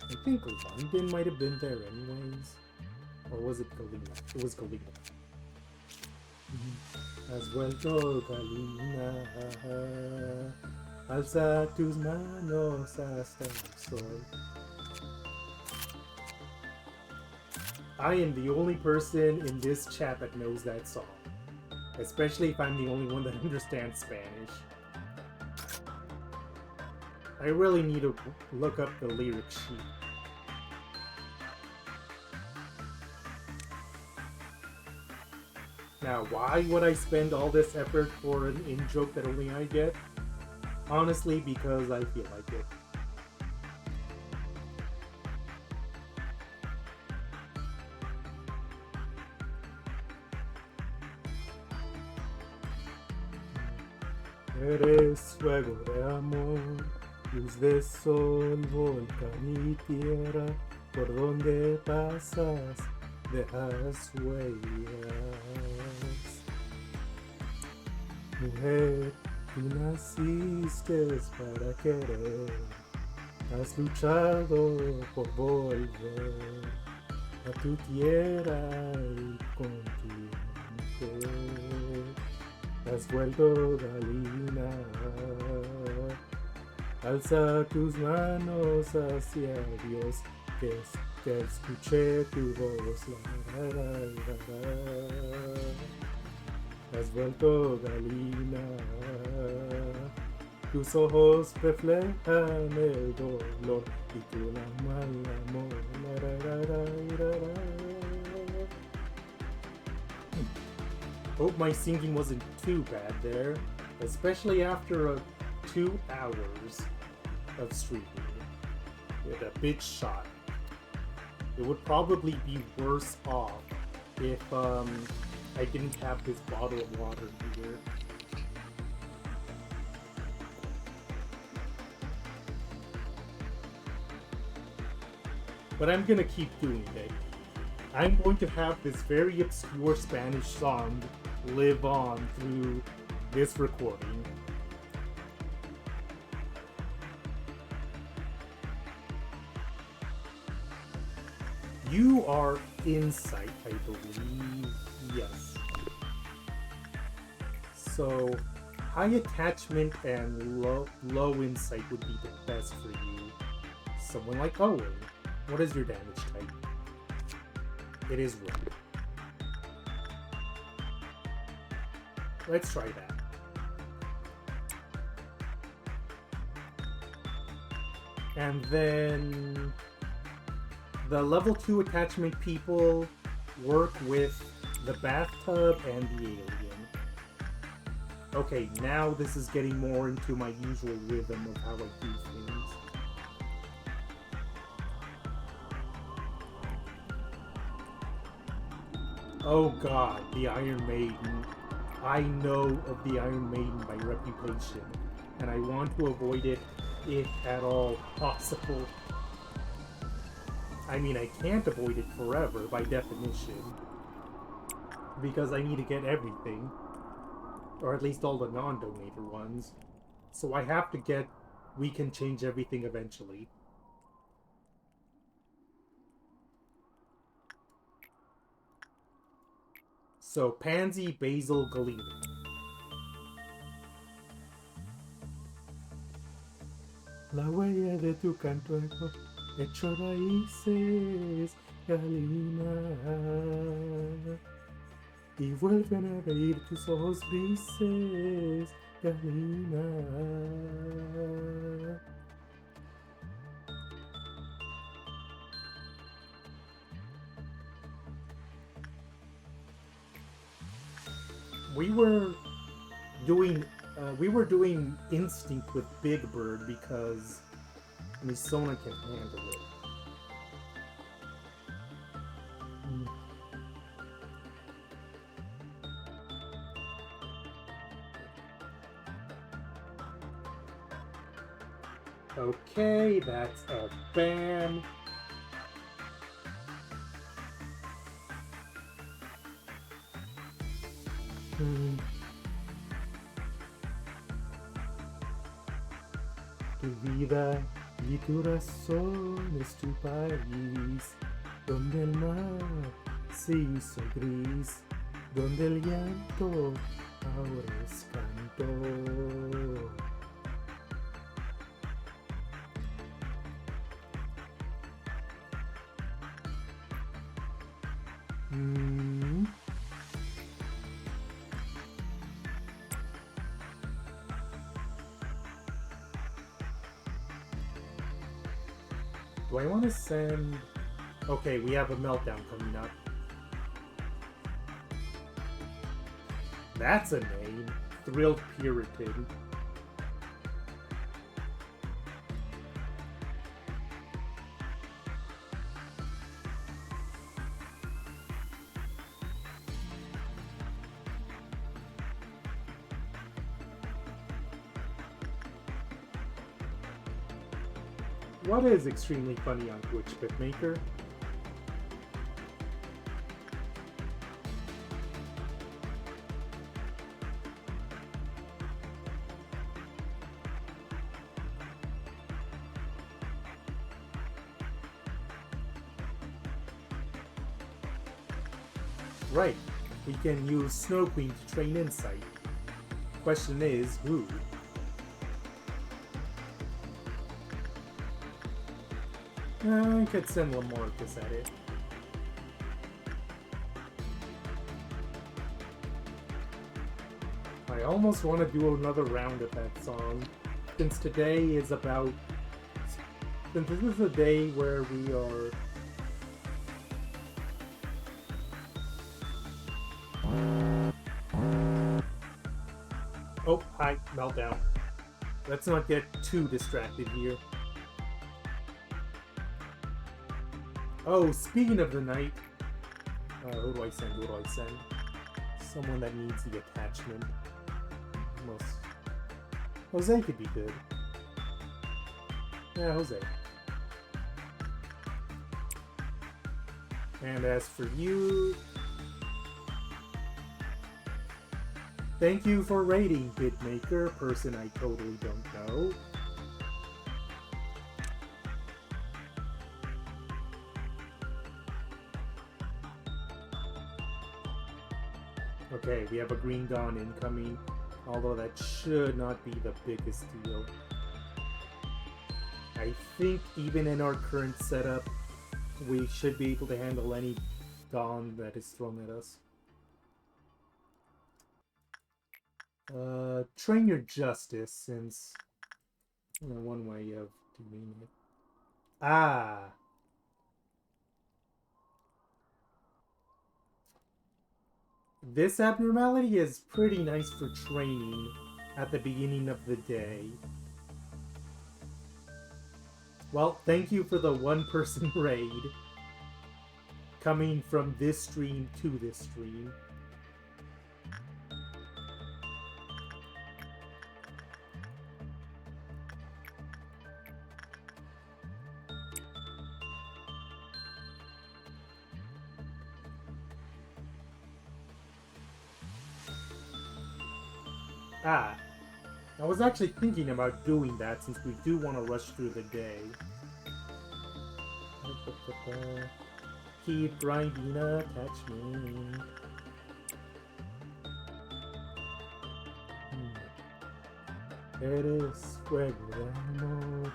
I think London might have been there anyways. Or was it Galena? It was Galena. Has vuelto Galena, alza tus manos hasta el sol. I am the only person in this chat that knows that song. Especially if I'm the only one that understands Spanish. I really need to look up the lyric sheet. Now, why would I spend all this effort for an in-joke that only I get? Honestly, because I feel like it. Eres fuego de amor, luz de sol, volcán y tierra, por donde pasas, dejas huellas. Mujer, tú naciste para querer, has luchado por volver a tu tierra y continente. Has vuelto Galina, alza tus manos hacia Dios, que escuché tu voz. Has vuelto Galina, tus ojos reflejan el dolor y tu mal amor. Hope my singing wasn't too bad there, especially after 2 hours of streaming with a bit shot. It would probably be worse off if I didn't have this bottle of water here. But I'm gonna keep doing it. I'm going to have this very obscure Spanish song live on through this recording. You are Insight, I believe. Yes. So, high attachment and low insight would be the best for you. Someone like Owen. What is your damage type? It is wood. Let's try that. And then the level 2 attachment people work with the bathtub and the alien. Okay, now this is getting more into my usual rhythm of how I do things. Oh god, the Iron Maiden. I know of the Iron Maiden by reputation, and I want to avoid it if at all possible. I mean, I can't avoid it forever by definition, because I need to get everything, or at least all the non-donator ones. So I have to get We Can Change Everything eventually. So, Pansy, Basil, Galena. La huella de tu canto hecho raíces, Galena. Y vuelven a reír tus ojos grises, Galena. We were doing Instinct with Big Bird because Misona can handle it. Okay, that's a ban. Tu vida y tu razón es tu país, donde el mar se hizo gris, donde el llanto ahora es canto. Do I want to send... Okay, we have a meltdown coming up. That's a name. Thrilled Puritan. What is extremely funny on Twitch, Bitmaker? Right, we can use Snow Queen to train Insight. Question is, who? I could send Lamarcus at it. I almost want to do another round of that song, since today is about... Since this is a day where we are... Oh, hi, meltdown. Let's not get too distracted here. Oh, speaking of the night, who do I send? Who do I send? Someone that needs the attachment. Jose could be good. Yeah, Jose. And as for you... Thank you for raiding, Bitmaker, person I totally don't know. Okay, we have a Green Dawn incoming, although that should not be the biggest deal. I think even in our current setup, we should be able to handle any Dawn that is thrown at us. Train your Justice, since one way of doing it. Ah! This abnormality is pretty nice for training at the beginning of the day. Well, thank you for the one-person raid coming from this stream to this stream. Ah, I was actually thinking about doing that since we do want to rush through the day. Keep grinding attachment. Eres fuego de amor,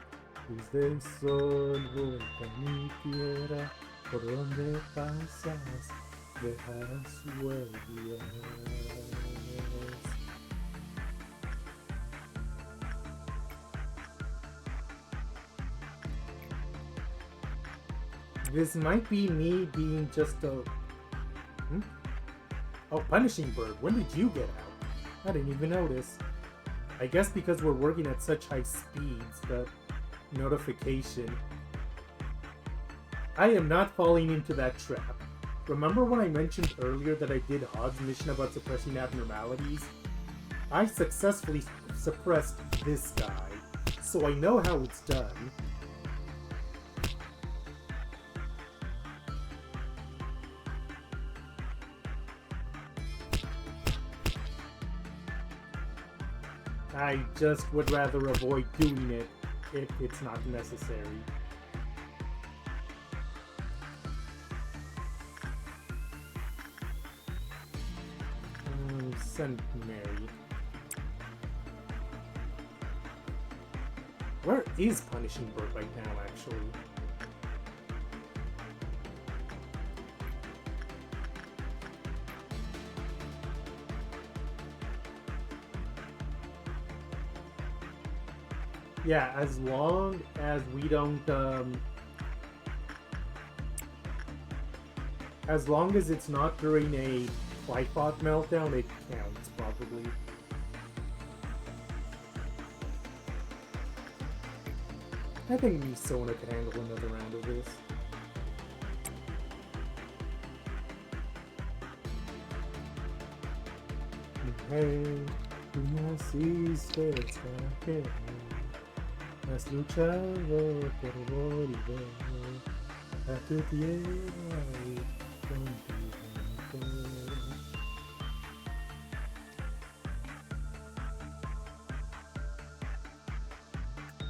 luz del sol, vuelta a mi tierra, por donde pasas, dejas huellas. This might be me being just a... Oh, Punishing Bird, when did you get out? I didn't even notice. I guess because we're working at such high speeds, the notification... I am not falling into that trap. Remember when I mentioned earlier that I did Hod's mission about suppressing abnormalities? I successfully suppressed this guy, so I know how it's done. I just would rather avoid doing it if it's not necessary. Send Mary. Where is Punishing Bird right now, actually? Yeah, as long as we don't, as long as it's not during a tripod meltdown, it counts, probably. I think Misona could handle another round of this. Hey, tú naciste extranjero, has luchado por volver a tu tierra y contigo.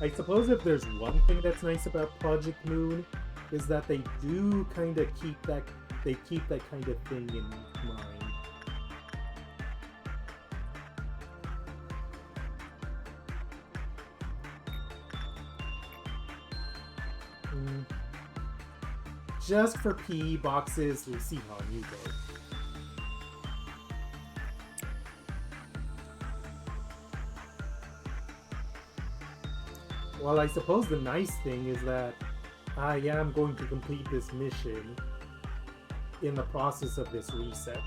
I suppose if there's one thing that's nice about Project Moon, is that they do kind of keep that kind of thing in mind. Just for PE boxes, we'll see how you go. Well, I suppose the nice thing is that I am going to complete this mission in the process of this reset.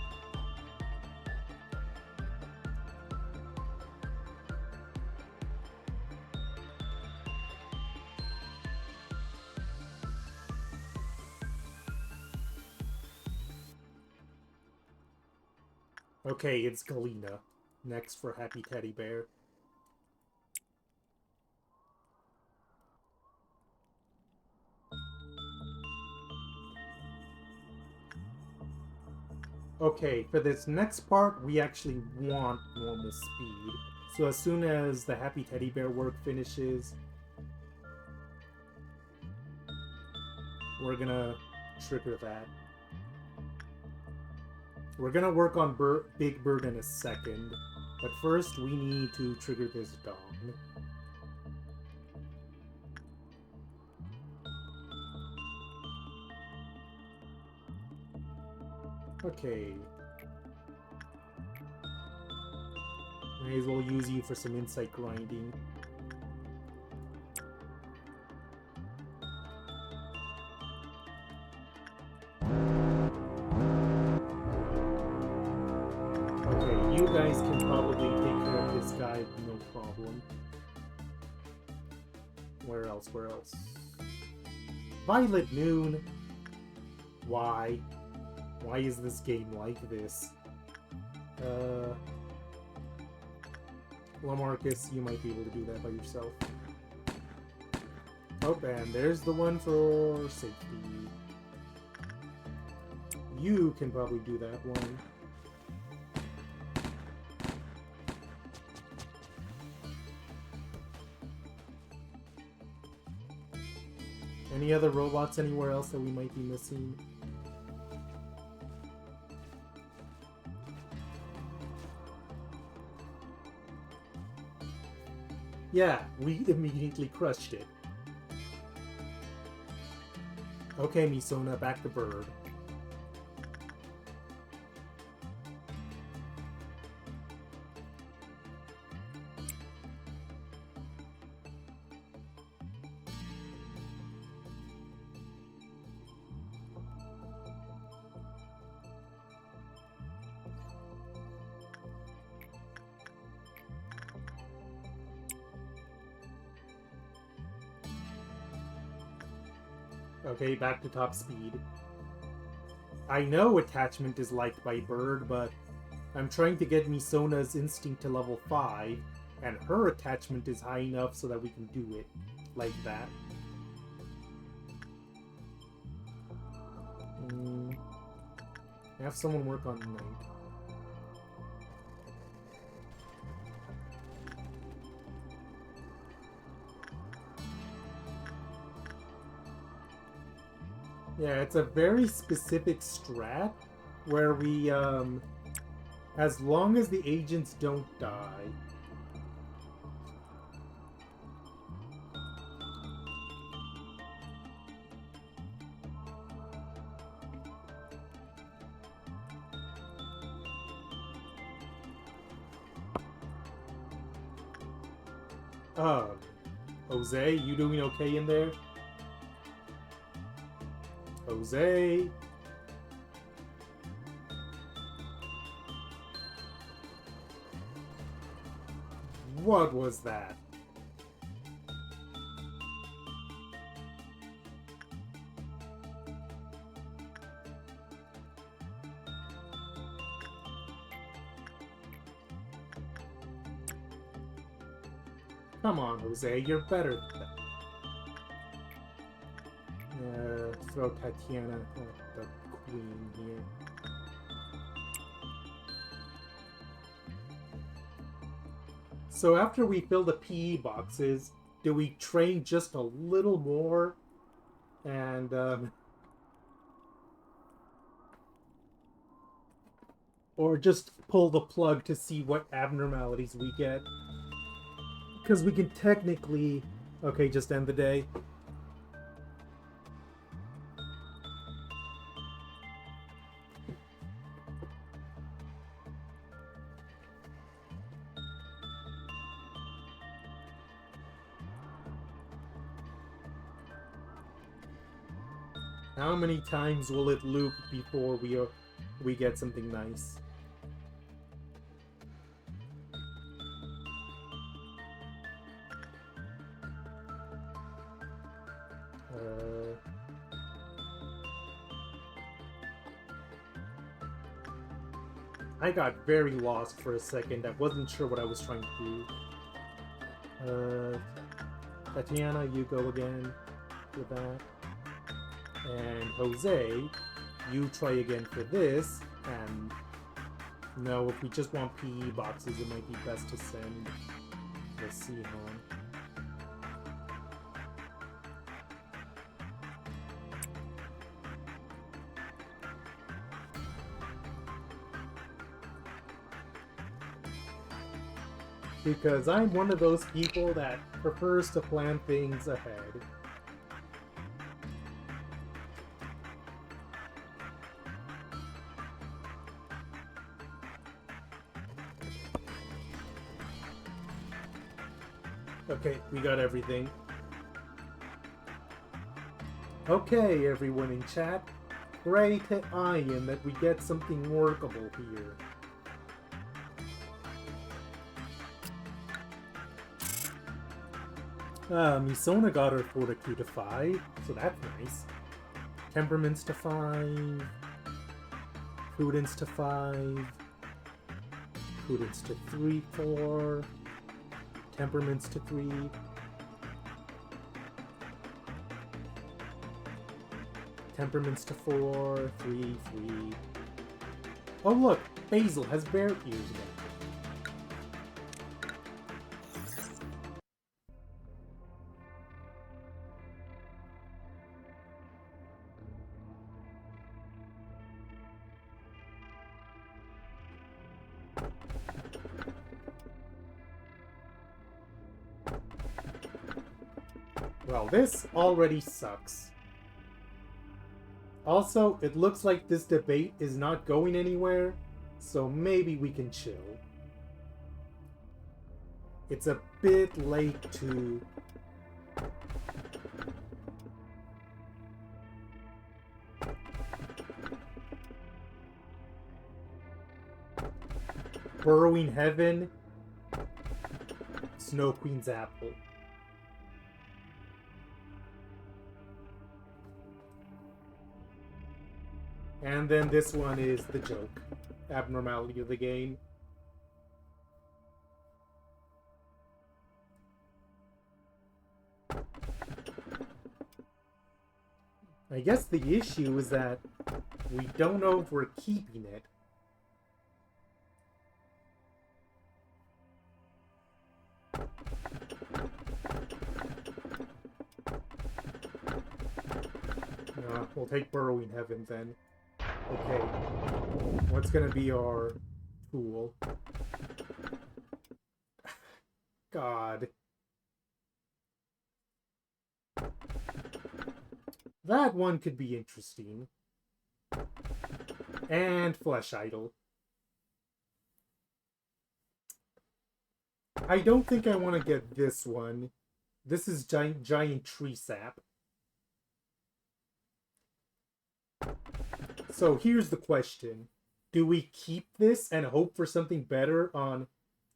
Okay, it's Galena. Next for Happy Teddy Bear. Okay, for this next part, we actually want normal speed. So as soon as the Happy Teddy Bear work finishes, we're gonna trigger that. We're gonna work on Big Bird in a second, but first we need to trigger this dong. Okay. May as well use you for some insight grinding. Okay, you guys can probably take care of this guy, no problem. Where else? Where else? Violet Noon! Why? Why is this game like this? Lamarcus, you might be able to do that by yourself. Oh, and there's the one for safety. You can probably do that one. Any other robots anywhere else that we might be missing? Yeah, we immediately crushed it. Okay, Misona, back to Bird. Okay, back to top speed. I know attachment is liked by Bird, but I'm trying to get Misona's instinct to level 5, and her attachment is high enough so that we can do it like that. Have someone work on Night. Yeah, it's a very specific strat where we, as long as the agents don't die. Jose, you doing okay in there? Jose? What was that? Come on, Jose, you're better than that. Throw Tatiana at the queen here. So after we fill the PE boxes, do we train just a little more? And, or just pull the plug to see what abnormalities we get? Because we can technically... Okay, just end the day. How many times will it loop before we get something nice? I got very lost for a second. I wasn't sure what I was trying to do. Tatiana, you go again with that. And Jose, you try again for this. And no, if we just want PE boxes, it might be best to send the C home. Because I'm one of those people that prefers to plan things ahead. Okay, we got everything. Okay, everyone in chat. Pray to Ian that we get something workable here. Misona got her fortitude to 5, so that's nice. Temperaments to 5. Prudence to 5. Prudence to 3, 4. Temperaments to 3. Temperaments to 4, 3, 3. Oh look, Basil has bear ears again. Well, this already sucks. Also, it looks like this debate is not going anywhere, so maybe we can chill. It's a bit late to... Burrowing Heaven, Snow Queen's Apple. And then this one is the joke. Abnormality of the game. I guess the issue is that we don't know if we're keeping it. We'll take Burrowing Heaven then. Okay. What's gonna be our tool? God. That one could be interesting. And Flesh Idol. I don't think I want to get this one, This is giant tree sap. So here's the question. Do we keep this and hope for something better on...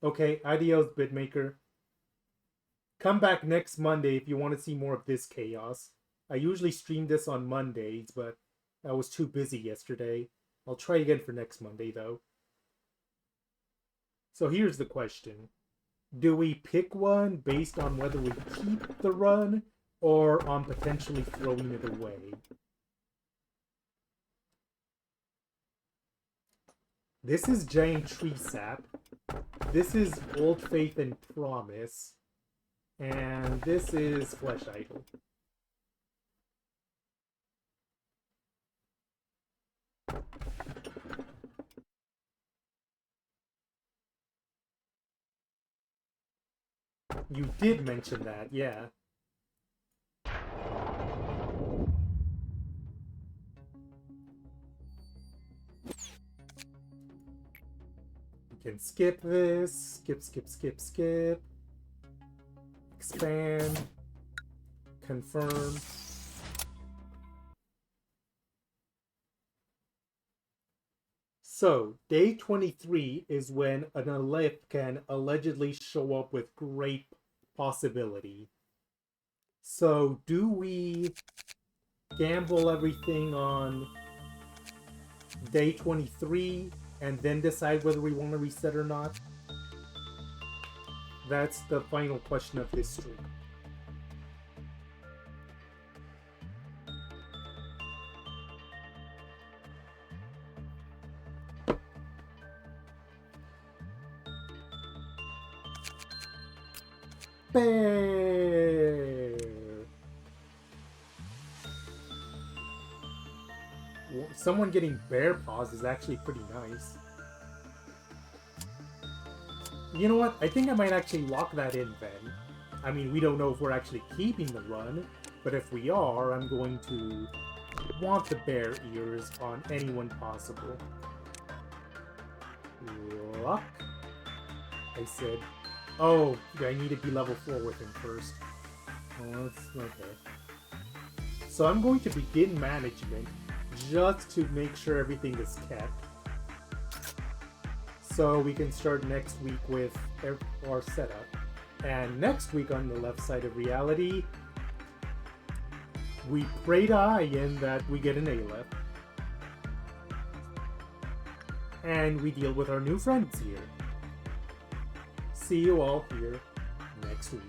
Okay, adios, Bitmaker. Come back next Monday if you want to see more of this chaos. I usually stream this on Mondays, but I was too busy yesterday. I'll try again for next Monday, though. So here's the question. Do we pick one based on whether we keep the run or on potentially throwing it away? This is Giant Tree Sap. This is Old Faith and Promise. And this is Flesh Idol. You did mention that, yeah. We can skip this. Skip. Expand. Confirm. So, day 23 is when an Aleph can allegedly show up with great possibility. So, do we gamble everything on day 23 and then decide whether we want to reset or not? That's the final question of this stream. Bear. Someone getting bear paws is actually pretty nice. You know what? I think I might actually lock that in then. I mean, we don't know if we're actually keeping the run, but if we are, I'm going to want the bear ears on anyone possible. Luck? I said, oh, I need to be level 4 with him first. Oh, that's okay. So I'm going to begin management just to make sure everything is kept. So we can start next week with our setup. And next week on the left side of reality, we pray to Ian that we get an Aleph. And we deal with our new friends here. See you all here next week.